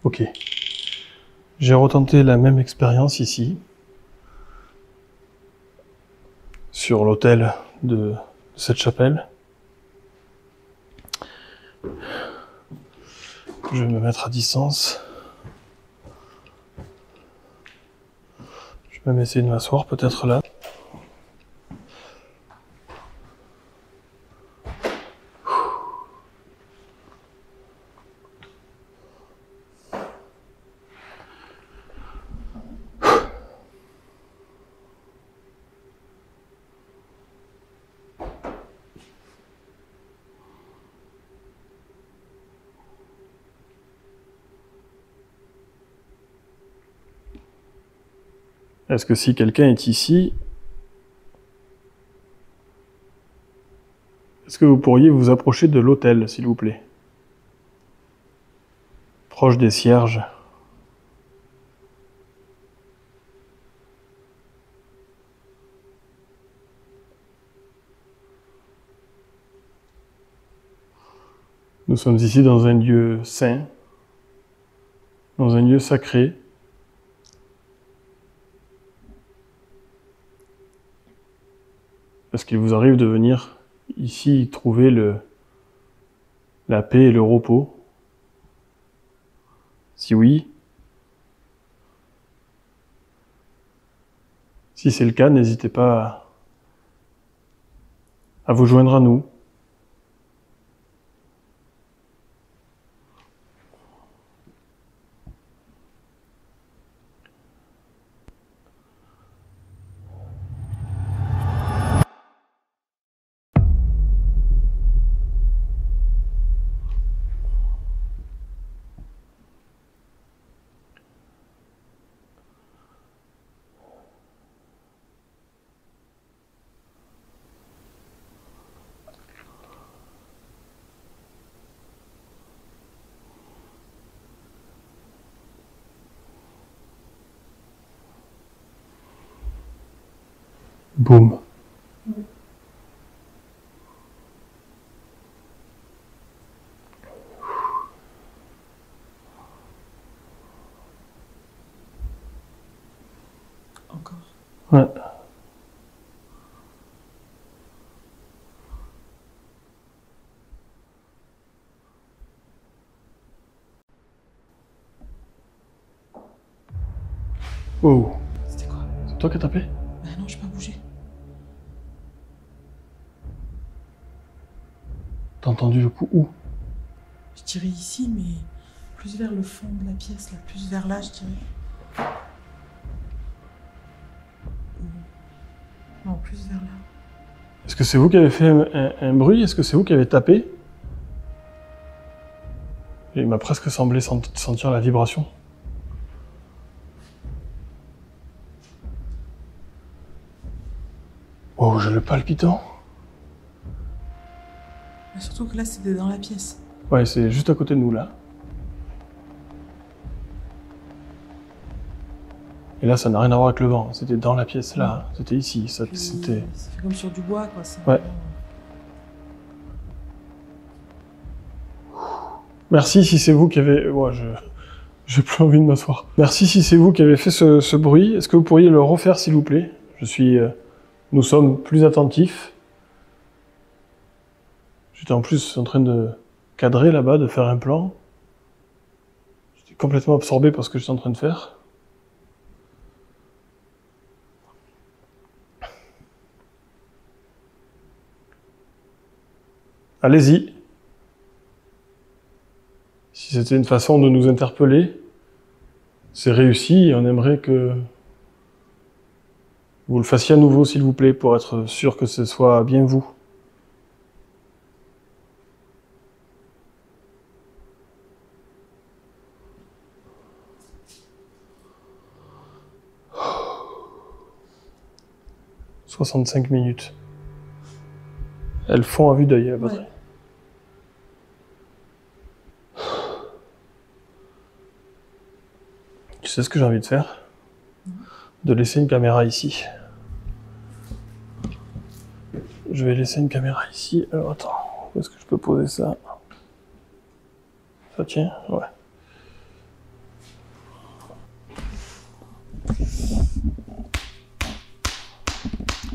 Ok. J'ai retenté la même expérience ici, sur l'autel de cette chapelle. Je vais me mettre à distance. Je vais même essayer de m'asseoir peut-être là. Est-ce que si quelqu'un est ici, est-ce que vous pourriez vous approcher de l'autel, s'il vous plaît? Proche des cierges. Nous sommes ici dans un lieu saint, dans un lieu sacré. Est-ce qu'il vous arrive de venir ici trouver la paix et le repos? Si oui, si c'est le cas, n'hésitez pas à vous joindre à nous. Boum. Encore. Ouais. Oh. C'était quoi? C'est toi qui as tapé? Bah non, j'ai pas bougé. T'as entendu le coup où? Je tirais ici, mais plus vers le fond de la pièce, là, plus vers là, je dirais. Non, plus vers là. Est-ce que c'est vous qui avez fait un bruit? Est-ce que c'est vous qui avez tapé? Il m'a presque semblé sentir la vibration. Oh, j'ai le palpitant. Mais surtout que là, c'était dans la pièce. Ouais, c'est juste à côté de nous, là. Et là, ça n'a rien à voir avec le vent. C'était dans la pièce là. C'était ici. Ça, Puis, c'était... ça fait comme sur du bois, quoi. C'est Ouais. Merci si c'est vous qui avez... Ouais, j'ai plus envie de m'asseoir. Merci si c'est vous qui avez fait ce bruit. Est-ce que vous pourriez le refaire, s'il vous plaît? Nous sommes plus attentifs. J'étais en plus en train de cadrer là-bas, de faire un plan. J'étais complètement absorbé par ce que j'étais en train de faire. Allez-y. Si c'était une façon de nous interpeller, c'est réussi et on aimerait que vous le fassiez à nouveau, s'il vous plaît, pour être sûr que ce soit bien vous. « 65 minutes. Elles font à vue d'œil, la batterie. Ouais. Tu sais ce que j'ai envie de faire? De laisser une caméra ici. Je vais laisser une caméra ici. Alors attends, où est-ce que je peux poser ça? Ça tient? Ouais.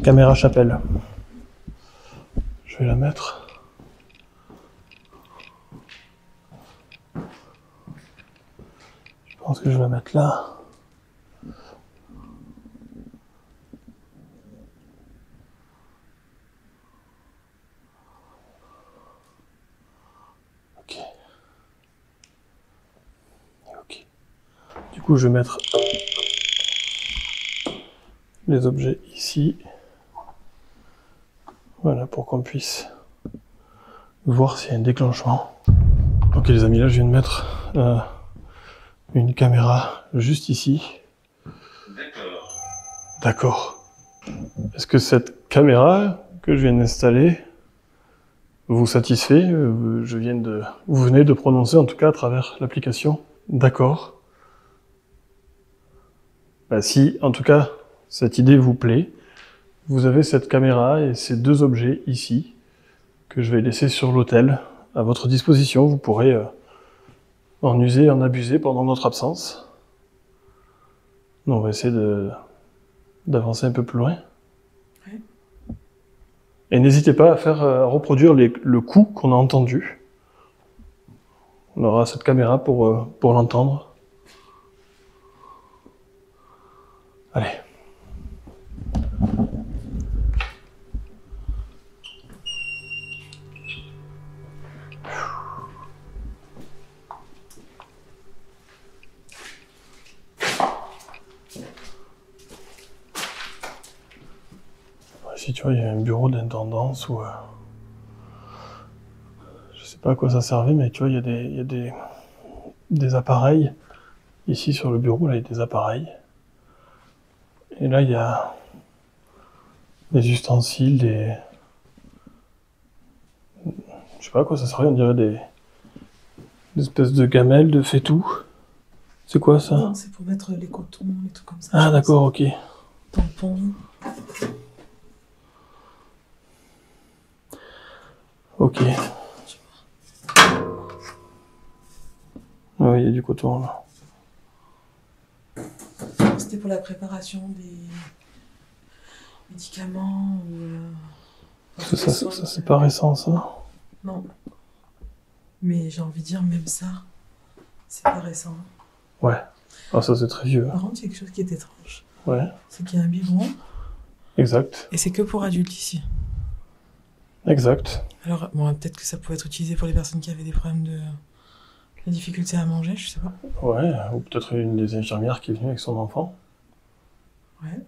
Caméra chapelle. Je vais la mettre. Je pense que je vais la mettre là. Ok. Ok. Du coup, je vais mettre les objets ici. Voilà, pour qu'on puisse voir s'il y a un déclenchement. Ok les amis, là je viens de mettre une caméra juste ici. D'accord. D'accord. Est-ce que cette caméra que je viens d'installer vous satisfait? Vous venez de prononcer en tout cas à travers l'application. D'accord. Bah, si en tout cas cette idée vous plaît, vous avez cette caméra et ces deux objets ici que je vais laisser sur l'autel à votre disposition. Vous pourrez en user et en abuser pendant notre absence. On va essayer d'avancer un peu plus loin. Ouais. Et n'hésitez pas à reproduire le coup qu'on a entendu. On aura cette caméra pour l'entendre. Allez. Ici, tu vois, il y a un bureau d'intendance où... je sais pas à quoi ça servait, mais tu vois, il y a des appareils. Ici, sur le bureau, là, il y a des appareils. Et là, il y a des ustensiles, je sais pas à quoi ça servait, on dirait des espèces de gamelles, de fait-tout. C'est quoi ça? Non, c'est pour mettre les cotons, les trucs comme ça. Ah d'accord, ok. Tampons. Ok. Oui, il y a du coton là. C'était pour la préparation des médicaments ou... Ça c'est pas récent ça? Non. Mais j'ai envie de dire, même ça, c'est pas récent. Ouais. Ah ça c'est très vieux. Par contre, il y a quelque chose qui est étrange. Ouais. C'est qu'il y a un biberon. Exact. Et c'est que pour adultes ici. Exact. Alors, bon, peut-être que ça pouvait être utilisé pour les personnes qui avaient des problèmes de difficulté à manger, je sais pas. Ouais, ou peut-être une des infirmières qui est venue avec son enfant. Ouais.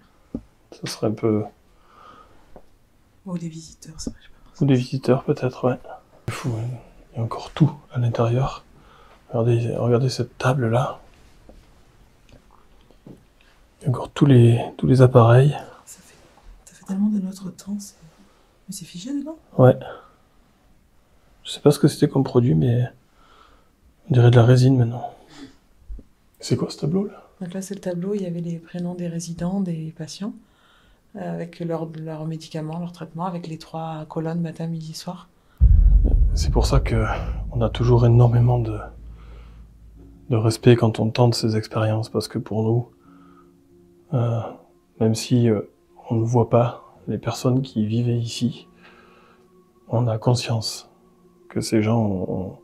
Ça serait un peu... Ou des visiteurs, c'est vrai, je sais pas. Ou des visiteurs peut-être, ouais. C'est fou, hein. Il y a encore tout à l'intérieur. Regardez cette table là. Il y a encore tous les appareils. Ça fait tellement de notre temps, mais c'est figé dedans? Ouais. Je sais pas ce que c'était comme produit, mais on dirait de la résine maintenant. C'est quoi ce tableau là? Donc là, c'est le tableau, il y avait les prénoms des résidents, des patients, avec leurs médicaments, leur traitement, avec les 3 colonnes matin, midi, soir. C'est pour ça que on a toujours énormément de respect quand on tente ces expériences, parce que pour nous, même si on ne voit pas les personnes qui vivaient ici, on a conscience que ces gens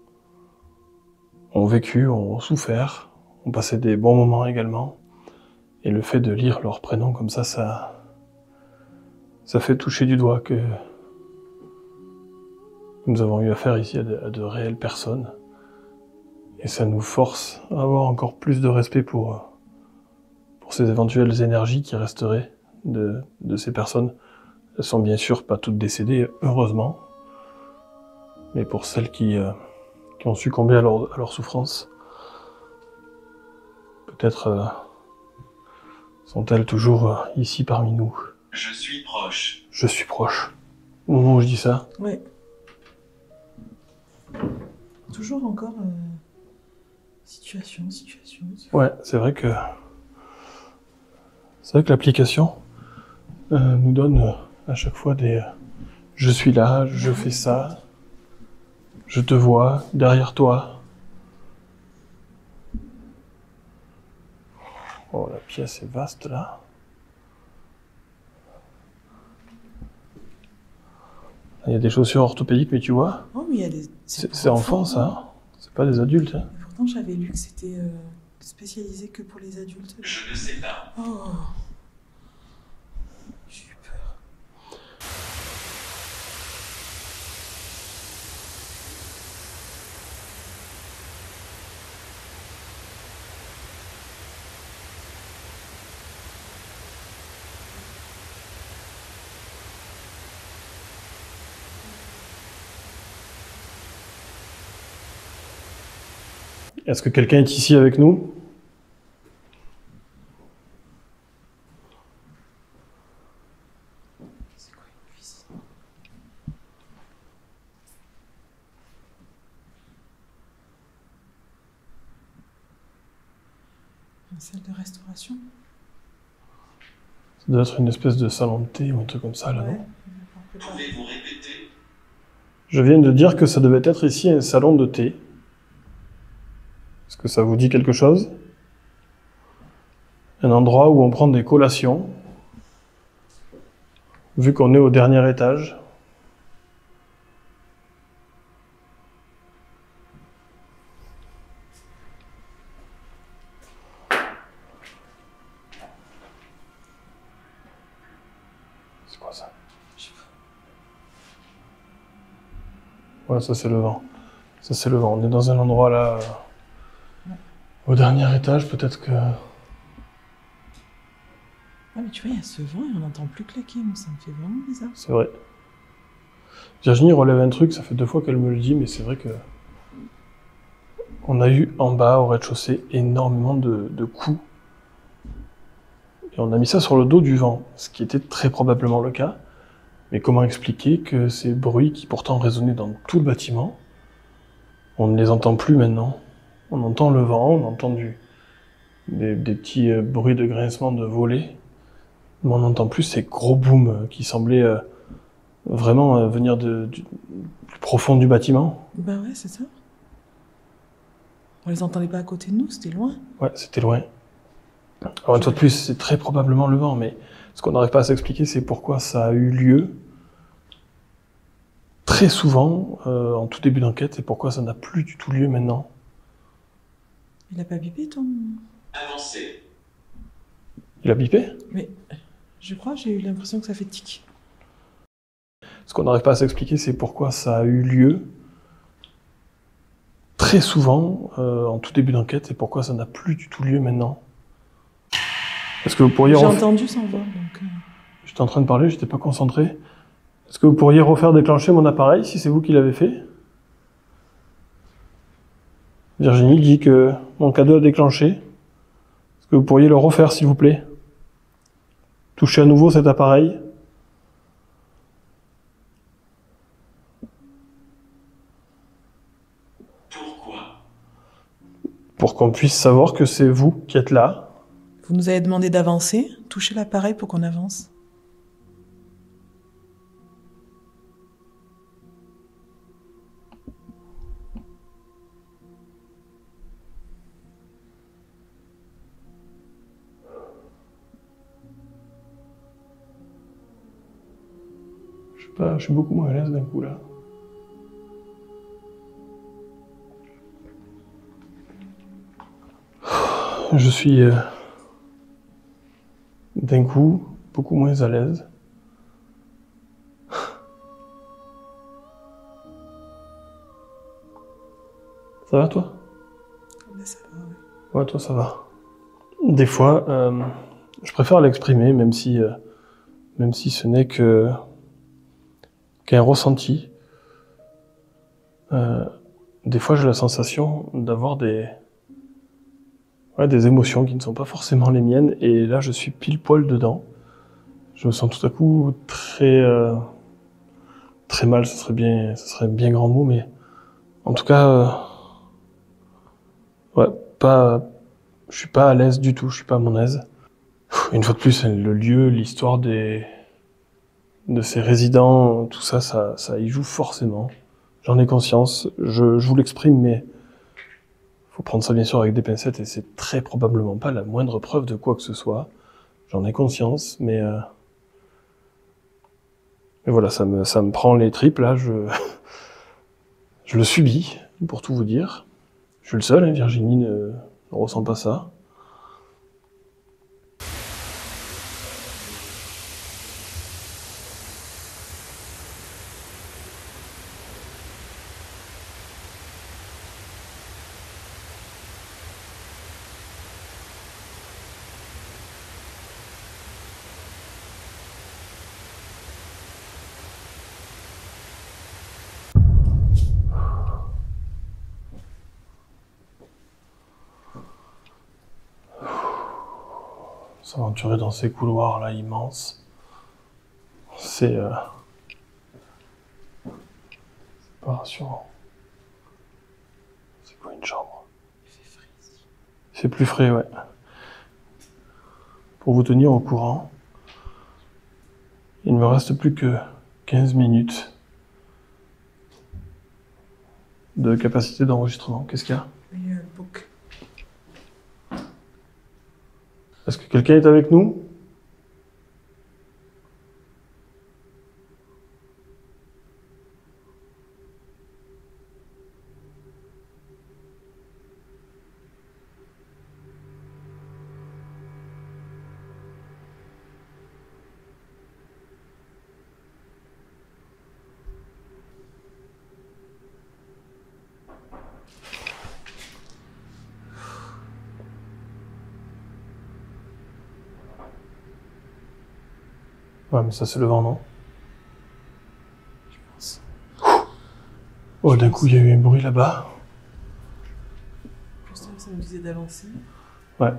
ont vécu, ont souffert, ont passé des bons moments également, et le fait de lire leurs prénoms comme ça fait toucher du doigt que nous avons eu affaire ici à de réelles personnes, et ça nous force à avoir encore plus de respect pour ces éventuelles énergies qui resteraient de ces personnes. Elles sont bien sûr pas toutes décédées, heureusement, mais pour celles qui ont succombé à leur souffrance, peut-être sont-elles toujours ici parmi nous. Je suis proche. Je suis proche. Au moment où je dis ça. Oui. Toujours encore situation. Ouais, c'est vrai que l'application nous donne à chaque fois des je suis là, je fais ça, je te vois derrière toi. Oh, la pièce est vaste là. Il y a des chaussures orthopédiques, mais tu vois, Oh, mais il y a des... c'est enfant ça, c'est pas des adultes. Hein. Et pourtant, j'avais lu que c'était spécialisé que pour les adultes. Je ne sais pas. Oh. J'ai eu peur. Est-ce que quelqu'un est ici avec nous? C'est quoi une cuisine? Une salle de restauration? Ça doit être une espèce de salon de thé ou un truc comme ça là, Ouais. non? Pouvez-vous répéter? Je viens de dire que ça devait être ici un salon de thé. Est-ce que ça vous dit quelque chose? Un endroit où on prend des collations, vu qu'on est au dernier étage. C'est quoi ça? Ouais, ça c'est le vent. Ça c'est le vent. On est dans un endroit là, au dernier étage, peut-être que... Ah, mais tu vois, il y a ce vent et on n'entend plus claquer. Moi, ça me fait vraiment bizarre. C'est vrai. Virginie relève un truc, ça fait 2 fois qu'elle me le dit, mais c'est vrai que... On a eu en bas, au rez-de-chaussée, énormément de coups. Et on a mis ça sur le dos du vent, ce qui était très probablement le cas. Mais comment expliquer que ces bruits qui pourtant résonnaient dans tout le bâtiment, on ne les entend plus maintenant? On entend le vent, on entend des petits bruits de grincement de volets, mais on n'entend plus ces gros booms qui semblaient vraiment venir du plus profond du bâtiment. Bah ouais, c'est ça. On les entendait pas à côté de nous, c'était loin. Ouais, c'était loin. Alors une fois de plus, c'est très probablement le vent, mais ce qu'on n'arrive pas à s'expliquer, c'est pourquoi ça a eu lieu très souvent en tout début d'enquête, et pourquoi ça n'a plus du tout lieu maintenant. Il a pas bipé, ton... Avancez. Il a bipé? Mais je crois, j'ai eu l'impression que ça fait tic. Ce qu'on n'arrive pas à s'expliquer, c'est pourquoi ça a eu lieu très souvent en tout début d'enquête, et pourquoi ça n'a plus du tout lieu maintenant. Est-ce que vous pourriez... J'ai entendu sans voir, donc... J'étais en train de parler, j'étais pas concentré. Est-ce que vous pourriez refaire déclencher mon appareil, si c'est vous qui l'avez fait? Virginie dit que mon cadeau a déclenché. Est-ce que vous pourriez le refaire, s'il vous plaît? Touchez à nouveau cet appareil. Pourquoi? Pour qu'on puisse savoir que c'est vous qui êtes là. Vous nous avez demandé d'avancer. Touchez l'appareil pour qu'on avance. Je sais pas, je suis beaucoup moins à l'aise d'un coup là. Je suis d'un coup beaucoup moins à l'aise. Ça va toi? Mais ça va, ouais. Ouais, toi ça va. Des fois, je préfère l'exprimer, même si ce n'est qu'un ressenti. Des fois, j'ai la sensation d'avoir des émotions qui ne sont pas forcément les miennes, et là, je suis pile poil dedans. Je me sens tout à coup très mal. Ce serait bien grand mot, mais en tout cas, je suis pas à l'aise du tout. Je suis pas à mon aise. Une fois de plus, le lieu, l'histoire de ces résidents, tout ça, ça y joue forcément. J'en ai conscience. Je vous l'exprime, mais faut prendre ça bien sûr avec des pincettes, et c'est très probablement pas la moindre preuve de quoi que ce soit. J'en ai conscience, mais voilà, ça me prend les tripes là. Je le subis, pour tout vous dire. Je suis le seul, hein, Virginie ne ressent pas ça. S'aventurer dans ces couloirs là immenses, c'est pas rassurant. C'est quoi une chambre? Il fait frais ici. Il fait plus frais, ouais. Pour vous tenir au courant, il ne me reste plus que 15 minutes de capacité d'enregistrement. Qu'est-ce qu'il y a? Oui, le book. Est-ce que quelqu'un est avec nous? Ouais, mais ça c'est le vent, non? Je pense. Oh, d'un coup il y a eu un bruit là-bas. Juste ça nous disait d'avancer. Ouais.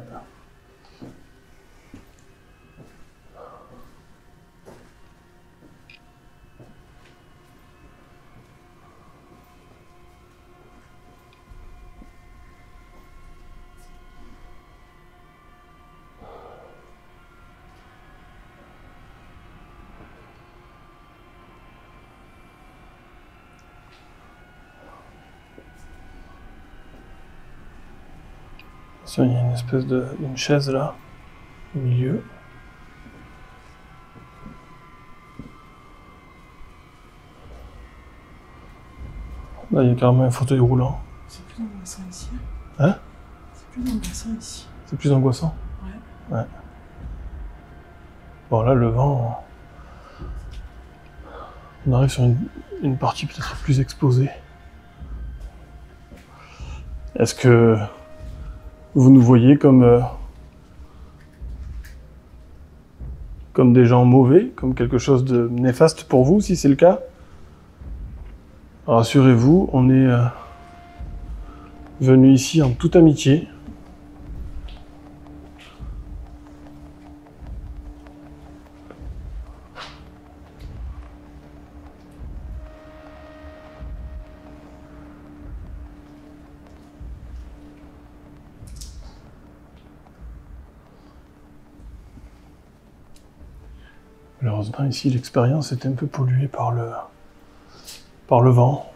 Attention, il y a une espèce une chaise là, au milieu. Là, il y a carrément un fauteuil roulant. C'est plus angoissant ici. Hein? C'est plus angoissant ici. C'est plus angoissant? Ouais. Ouais. Bon, là, le vent... On arrive sur une partie peut-être plus exposée. Est-ce que vous nous voyez comme des gens mauvais, comme quelque chose de néfaste pour vous, si c'est le cas? Rassurez-vous, on est venu ici en toute amitié. Malheureusement, ici, l'expérience est un peu polluée par le vent.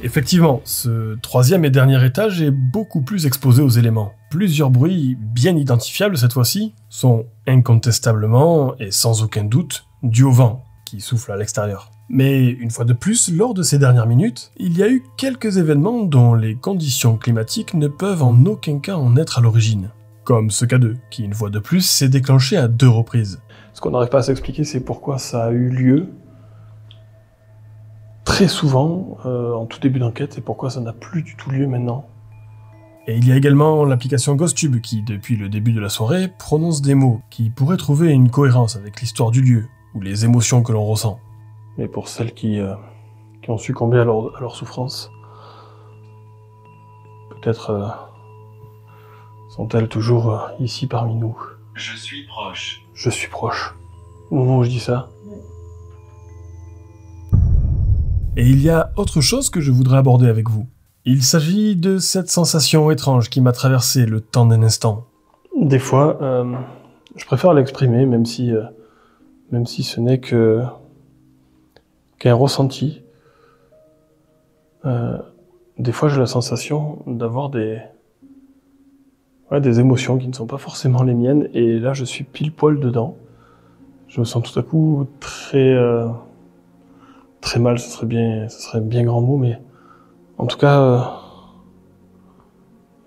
Effectivement, ce troisième et dernier étage est beaucoup plus exposé aux éléments. Plusieurs bruits bien identifiables cette fois-ci sont incontestablement et sans aucun doute dus au vent qui souffle à l'extérieur. Mais une fois de plus, lors de ces dernières minutes, il y a eu quelques événements dont les conditions climatiques ne peuvent en aucun cas en être à l'origine. Comme ce K2, qui une fois de plus s'est déclenché à 2 reprises. Ce qu'on n'arrive pas à s'expliquer, c'est pourquoi ça a eu lieu très souvent en tout début d'enquête et pourquoi ça n'a plus du tout lieu maintenant. Et il y a également l'application GhostTube qui, depuis le début de la soirée, prononce des mots qui pourraient trouver une cohérence avec l'histoire du lieu ou les émotions que l'on ressent. Mais pour celles qui ont succombé à leur souffrance, peut-être sont-elles toujours ici parmi nous. Je suis proche. Je suis proche. Au moment où je dis ça. Et il y a autre chose que je voudrais aborder avec vous. Il s'agit de cette sensation étrange qui m'a traversé le temps d'un instant. Des fois, je préfère l'exprimer, même si ce n'est qu'un ressenti. Des fois, j'ai la sensation d'avoir des émotions qui ne sont pas forcément les miennes, et là, je suis pile poil dedans. Je me sens tout à coup très mal, ce serait bien grand mot, mais en tout cas,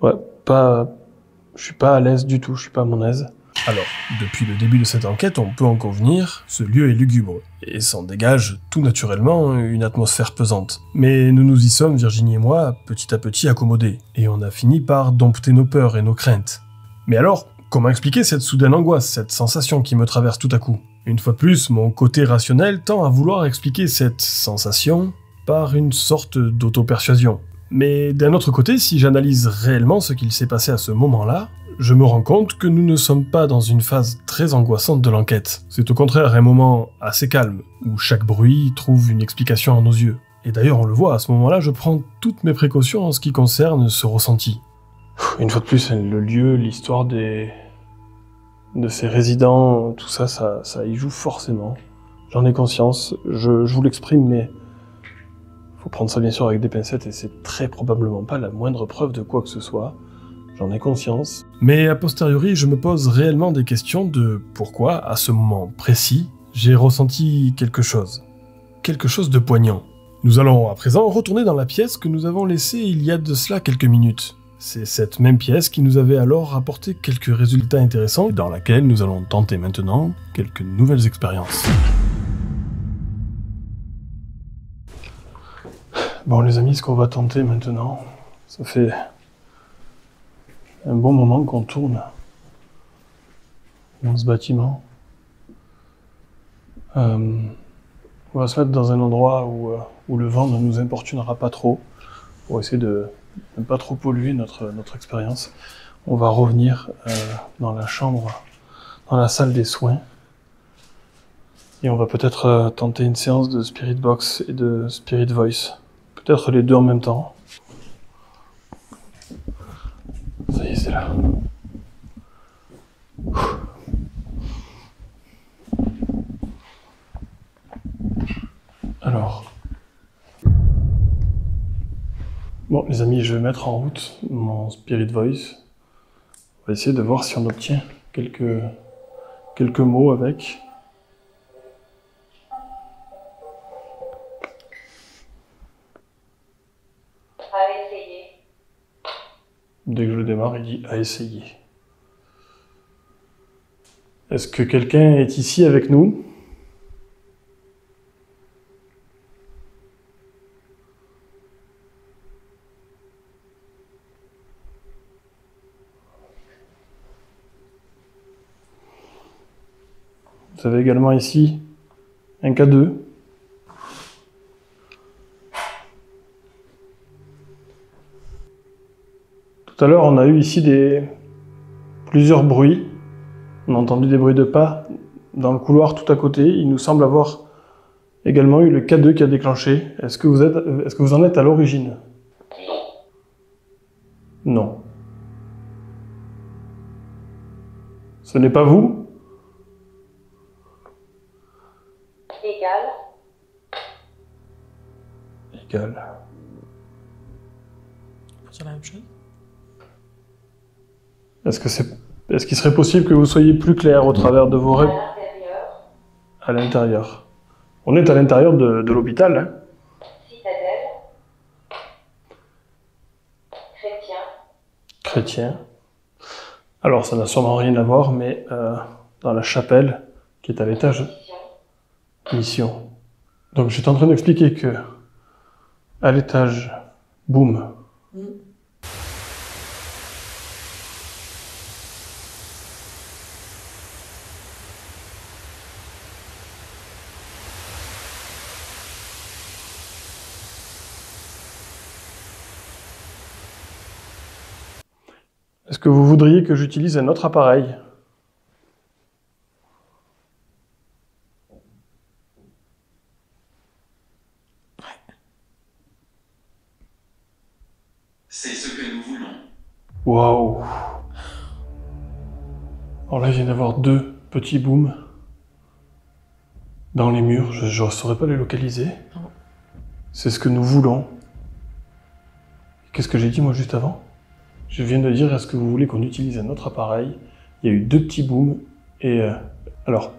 je suis pas à l'aise du tout, je suis pas à mon aise. Alors, depuis le début de cette enquête, on peut en convenir, ce lieu est lugubre, et s'en dégage tout naturellement une atmosphère pesante. Mais nous nous y sommes, Virginie et moi, petit à petit accommodés, et on a fini par dompter nos peurs et nos craintes. Mais alors, comment expliquer cette soudaine angoisse, cette sensation qui me traverse tout à coup ? Une fois de plus, mon côté rationnel tend à vouloir expliquer cette sensation par une sorte d'auto-persuasion. Mais d'un autre côté, si j'analyse réellement ce qu'il s'est passé à ce moment-là, je me rends compte que nous ne sommes pas dans une phase très angoissante de l'enquête. C'est au contraire un moment assez calme, où chaque bruit trouve une explication à nos yeux. Et d'ailleurs, on le voit, à ce moment-là, je prends toutes mes précautions en ce qui concerne ce ressenti. Une fois de plus, le lieu, l'histoire de ces résidents, tout ça, ça y joue forcément. J'en ai conscience, je vous l'exprime, mais faut prendre ça bien sûr avec des pincettes et c'est très probablement pas la moindre preuve de quoi que ce soit. J'en ai conscience. Mais a posteriori, je me pose réellement des questions de pourquoi, à ce moment précis, j'ai ressenti quelque chose de poignant. Nous allons à présent retourner dans la pièce que nous avons laissée il y a de cela quelques minutes. C'est cette même pièce qui nous avait alors apporté quelques résultats intéressants, dans laquelle nous allons tenter maintenant quelques nouvelles expériences. Bon les amis, ce qu'on va tenter maintenant, ça fait un bon moment qu'on tourne dans ce bâtiment. On va se mettre dans un endroit où le vent ne nous importunera pas trop, pour essayer de ne pas trop polluer notre expérience. On va revenir dans la chambre, dans la salle des soins. Et on va peut-être tenter une séance de Spirit Box et de Spirit Voice. Peut-être les deux en même temps. Ça y est, c'est là. Alors... Bon, les amis, je vais mettre en route mon Spirit Voice. On va essayer de voir si on obtient quelques mots avec. À essayer. Dès que je le démarre, il dit « à essayer ». Est-ce que quelqu'un est ici avec nous ? Vous avez également ici un K2. Tout à l'heure, on a eu ici plusieurs bruits. On a entendu des bruits de pas dans le couloir tout à côté. Il nous semble avoir également eu le K2 qui a déclenché. Est-ce que vous en êtes à l'origine ? Non. Non. Ce n'est pas vous? Égal. Égal. Faut dire la même chose. Est-ce qu'il serait possible que vous soyez plus clair au travers de vos À réponses? l'intérieur. À l'intérieur. On est à l'intérieur de l'hôpital, hein? Citadelle. Chrétien. Chrétien. Alors, ça n'a sûrement rien à voir, mais dans la chapelle, qui est à l'étage Mission. mission. Donc, j'étais en train d'expliquer que, à l'étage, boum, Mm. est-ce que vous voudriez que j'utilise un autre appareil? C'est ce que nous voulons. Waouh! Alors là, il vient d'avoir 2 petits booms dans les murs. Je ne saurais pas les localiser. Non. C'est ce que nous voulons. Qu'est-ce que j'ai dit, moi, juste avant? Je viens de dire, est-ce que vous voulez qu'on utilise un autre appareil? Il y a eu 2 petits booms. Et, alors,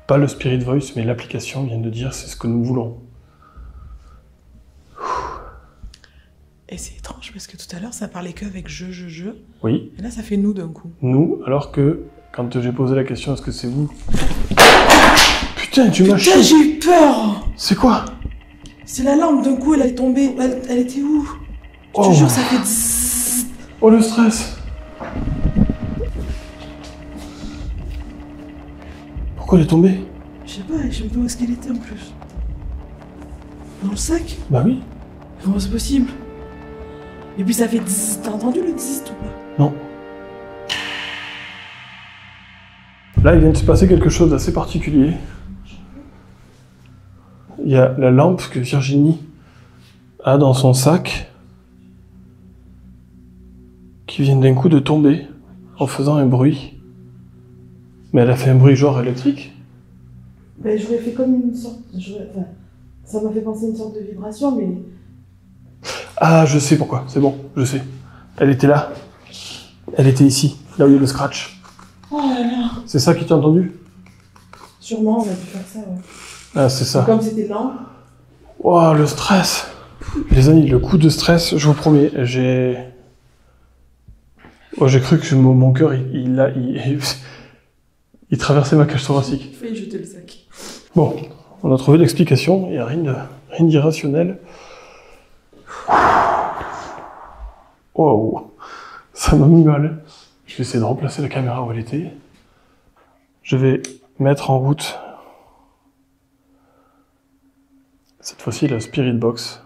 pas le Spirit Voice, mais l'application vient de dire, c'est ce que nous voulons. Et c'est étrange parce que tout à l'heure ça parlait que avec je. Oui, Et là ça fait nous d'un coup. nous, alors que, quand j'ai posé la question, est-ce que c'est vous? Putain, tu m'as Putain, choqué. j'ai eu peur! C'est quoi? C'est la lampe d'un coup, elle est tombée. Elle était où? Je Oh. te jure, ça fait dzzzz. Oh, le stress! Pourquoi elle est tombée? Je sais pas, je sais même pas où est-ce qu'elle était en plus. Dans le sac? Bah oui. Comment c'est possible? Et puis ça fait dzzzz. T'as entendu le dzzzz ou pas? Non. Là, il vient de se passer quelque chose d'assez particulier. Il y a la lampe que Virginie a dans son sac qui vient d'un coup de tomber en faisant un bruit. Mais elle a fait un bruit genre électrique. Ben, j'aurais fait comme une sorte. Enfin, ça m'a fait penser à une sorte de vibration, mais. Ah, je sais pourquoi, c'est bon, je sais. Elle était là. Elle était ici, là où il y a le scratch. Oh là là! C'est ça qui t'a entendu? Sûrement, on a pu faire ça, ouais. Ah, c'est ça. Comme c'était lent. Oh, le stress. Les amis, le coup de stress, je vous promets, j'ai cru que mon cœur, il traversait ma cage thoracique. Il fallait jeter le sac. Bon, on a trouvé l'explication, il n'y a rien d'irrationnel. Wow, ça m'a mis mal. Je vais essayer de replacer la caméra où elle était. Je vais mettre en route, cette fois-ci, la Spirit Box.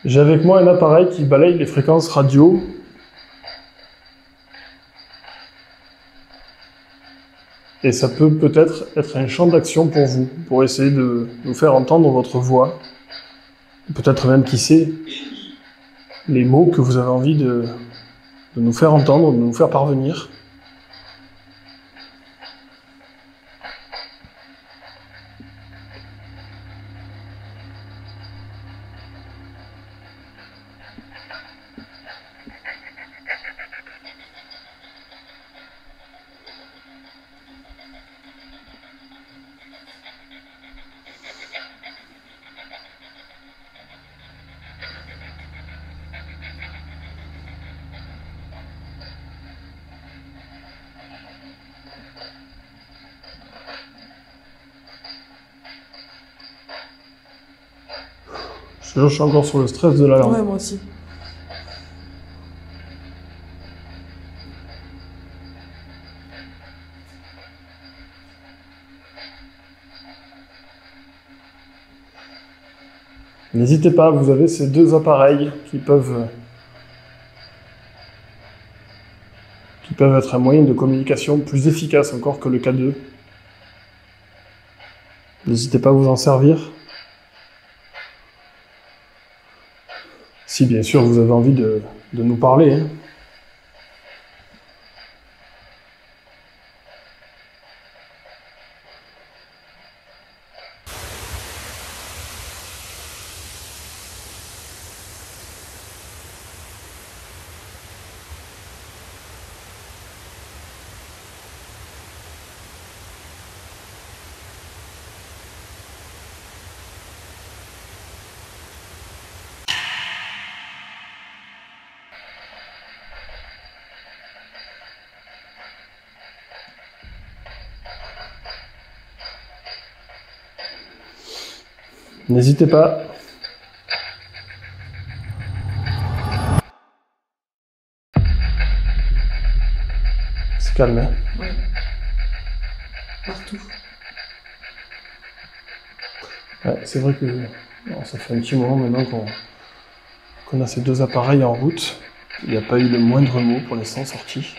J'ai avec moi un appareil qui balaye les fréquences radio. Et ça peut peut-être être un champ d'action pour vous, pour essayer de nous faire entendre votre voix. Peut-être même, qui sait, Ennemi. les mots que vous avez envie de nous faire entendre, de nous faire parvenir. Je suis encore sur le stress de la langue. Ouais, moi aussi. N'hésitez pas, vous avez ces 2 appareils qui peuvent être un moyen de communication plus efficace encore que le K2. N'hésitez pas à vous en servir. Si bien sûr vous avez envie de nous parler. Hein. N'hésitez pas. C'est calme, hein? Oui. Partout. Ouais, c'est vrai que bon, ça fait un petit moment maintenant qu'on a ces deux appareils en route. Il n'y a pas eu le moindre mot pour l'instant sorti.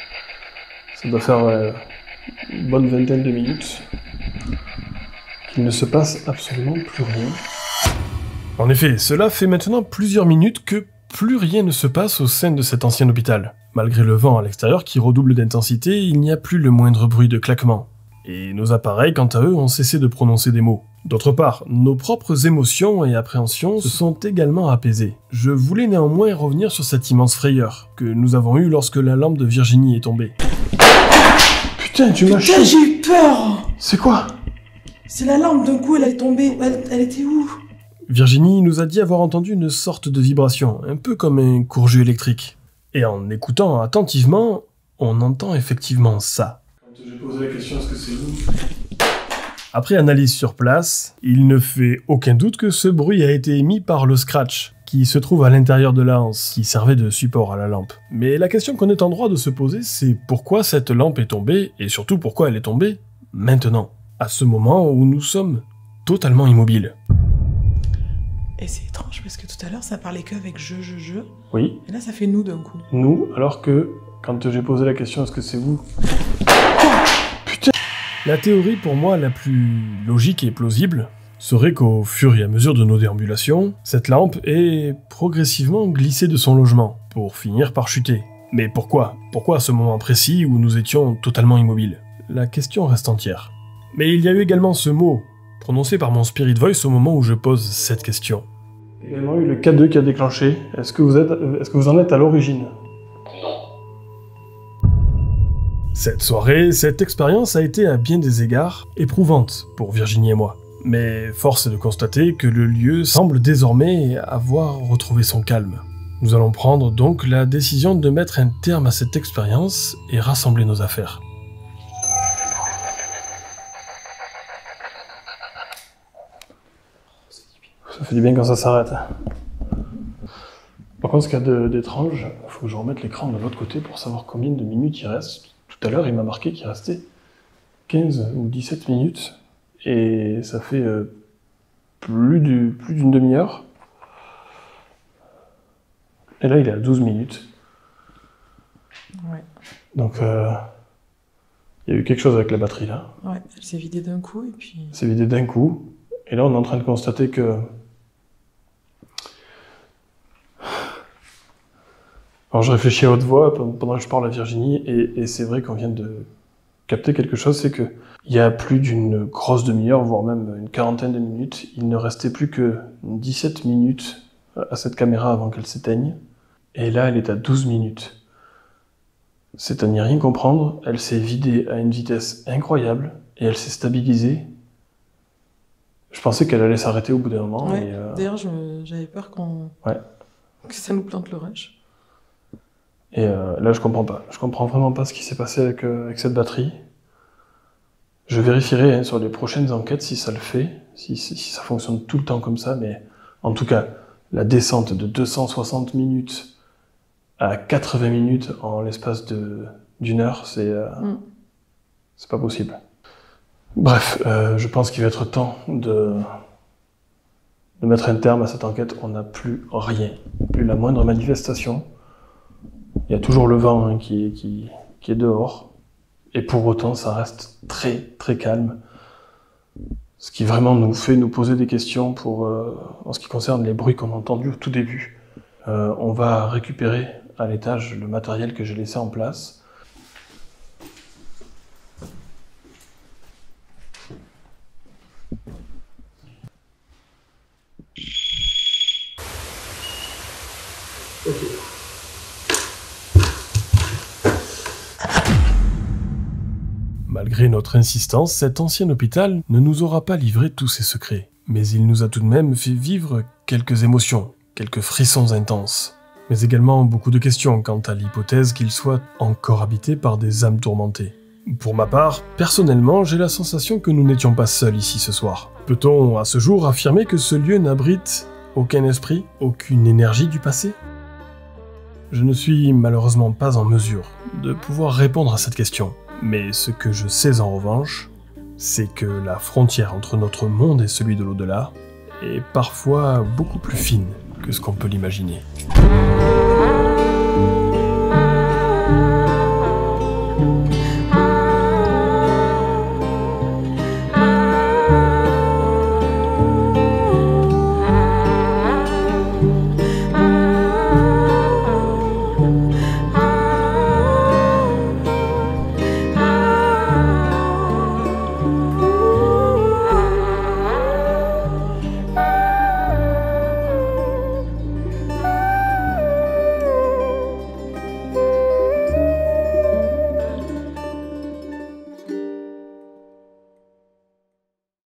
Ça doit faire une bonne vingtaine de minutes qu'il ne se passe absolument plus rien. En effet, cela fait maintenant plusieurs minutes que plus rien ne se passe au sein de cet ancien hôpital. Malgré le vent à l'extérieur qui redouble d'intensité, il n'y a plus le moindre bruit de claquement. Et nos appareils, quant à eux, ont cessé de prononcer des mots. D'autre part, nos propres émotions et appréhensions se sont également apaisées. Je voulais néanmoins revenir sur cette immense frayeur que nous avons eue lorsque la lampe de Virginie est tombée. Putain, tu m'as Putain, j'ai eu peur! C'est quoi? C'est la lampe, d'un coup, elle est tombée. Elle était où? Virginie nous a dit avoir entendu une sorte de vibration, un peu comme un courant électrique. Et en écoutant attentivement, on entend effectivement ça. Quand j'ai posé la question, est-ce que c'est vous? Après analyse sur place, il ne fait aucun doute que ce bruit a été émis par le scratch, qui se trouve à l'intérieur de la hanse, qui servait de support à la lampe. Mais la question qu'on est en droit de se poser, c'est pourquoi cette lampe est tombée, et surtout pourquoi elle est tombée maintenant, à ce moment où nous sommes totalement immobiles. Et c'est étrange parce que tout à l'heure ça parlait que avec je. Oui. Et là ça fait nous d'un coup. Nous, alors que quand j'ai posé la question, est-ce que c'est vous? Putain. La théorie pour moi la plus logique et plausible serait qu'au fur et à mesure de nos déambulations, cette lampe est progressivement glissée de son logement, pour finir par chuter. Mais pourquoi? Pourquoi à ce moment précis où nous étions totalement immobiles? La question reste entière. Mais il y a eu également ce mot, prononcé par mon Spirit Voice au moment où je pose cette question. Il y a également eu le K2 qui a déclenché. Est-ce que vous en êtes à l'origine? Cette soirée, cette expérience a été à bien des égards éprouvante pour Virginie et moi. Mais force est de constater que le lieu semble désormais avoir retrouvé son calme. Nous allons prendre donc la décision de mettre un terme à cette expérience et rassembler nos affaires. Ça fait du bien quand ça s'arrête. Par contre, ce qu'il y a d'étrange, il faut que je remette l'écran de l'autre côté pour savoir combien de minutes il reste. Tout à l'heure, il m'a marqué qu'il restait 15 ou 17 minutes. Et ça fait plus d'une demi-heure. Et là, il est à 12 minutes. Ouais. Donc, il y a eu quelque chose avec la batterie, là. Ouais, elle s'est vidée d'un coup et puis... Elle s'est vidée d'un coup. Et là, on est en train de constater que... Alors, je réfléchis à haute voix pendant que je parle à Virginie, et c'est vrai qu'on vient de capter quelque chose, c'est que il y a plus d'une grosse demi-heure, voire même une quarantaine de minutes, il ne restait plus que 17 minutes à cette caméra avant qu'elle s'éteigne. Et là, elle est à 12 minutes. C'est à n'y rien comprendre, elle s'est vidée à une vitesse incroyable, et elle s'est stabilisée. Je pensais qu'elle allait s'arrêter au bout d'un moment. Ouais. Et D'ailleurs, j'avais peur que ça nous plante le rush. Et là, je comprends pas. Je comprends vraiment pas ce qui s'est passé avec cette batterie. Je vérifierai sur les prochaines enquêtes si ça le fait, si ça fonctionne tout le temps comme ça, mais en tout cas, la descente de 260 minutes à 80 minutes en l'espace d'une heure, c'est pas possible. Bref, je pense qu'il va être temps de mettre un terme à cette enquête. On n'a plus rien, plus la moindre manifestation. Il y a toujours le vent hein, qui est dehors. Et pour autant, ça reste très très calme. Ce qui vraiment nous fait nous poser des questions en ce qui concerne les bruits qu'on a entendus au tout début. On va récupérer à l'étage le matériel que j'ai laissé en place. Malgré notre insistance, cet ancien hôpital ne nous aura pas livré tous ses secrets. Mais il nous a tout de même fait vivre quelques émotions, quelques frissons intenses. Mais également beaucoup de questions quant à l'hypothèse qu'il soit encore habité par des âmes tourmentées. Pour ma part, personnellement, j'ai la sensation que nous n'étions pas seuls ici ce soir. Peut-on à ce jour affirmer que ce lieu n'abrite aucun esprit, aucune énergie du passé ? Je ne suis malheureusement pas en mesure de pouvoir répondre à cette question. Mais ce que je sais en revanche, c'est que la frontière entre notre monde et celui de l'au-delà est parfois beaucoup plus fine que ce qu'on peut l'imaginer.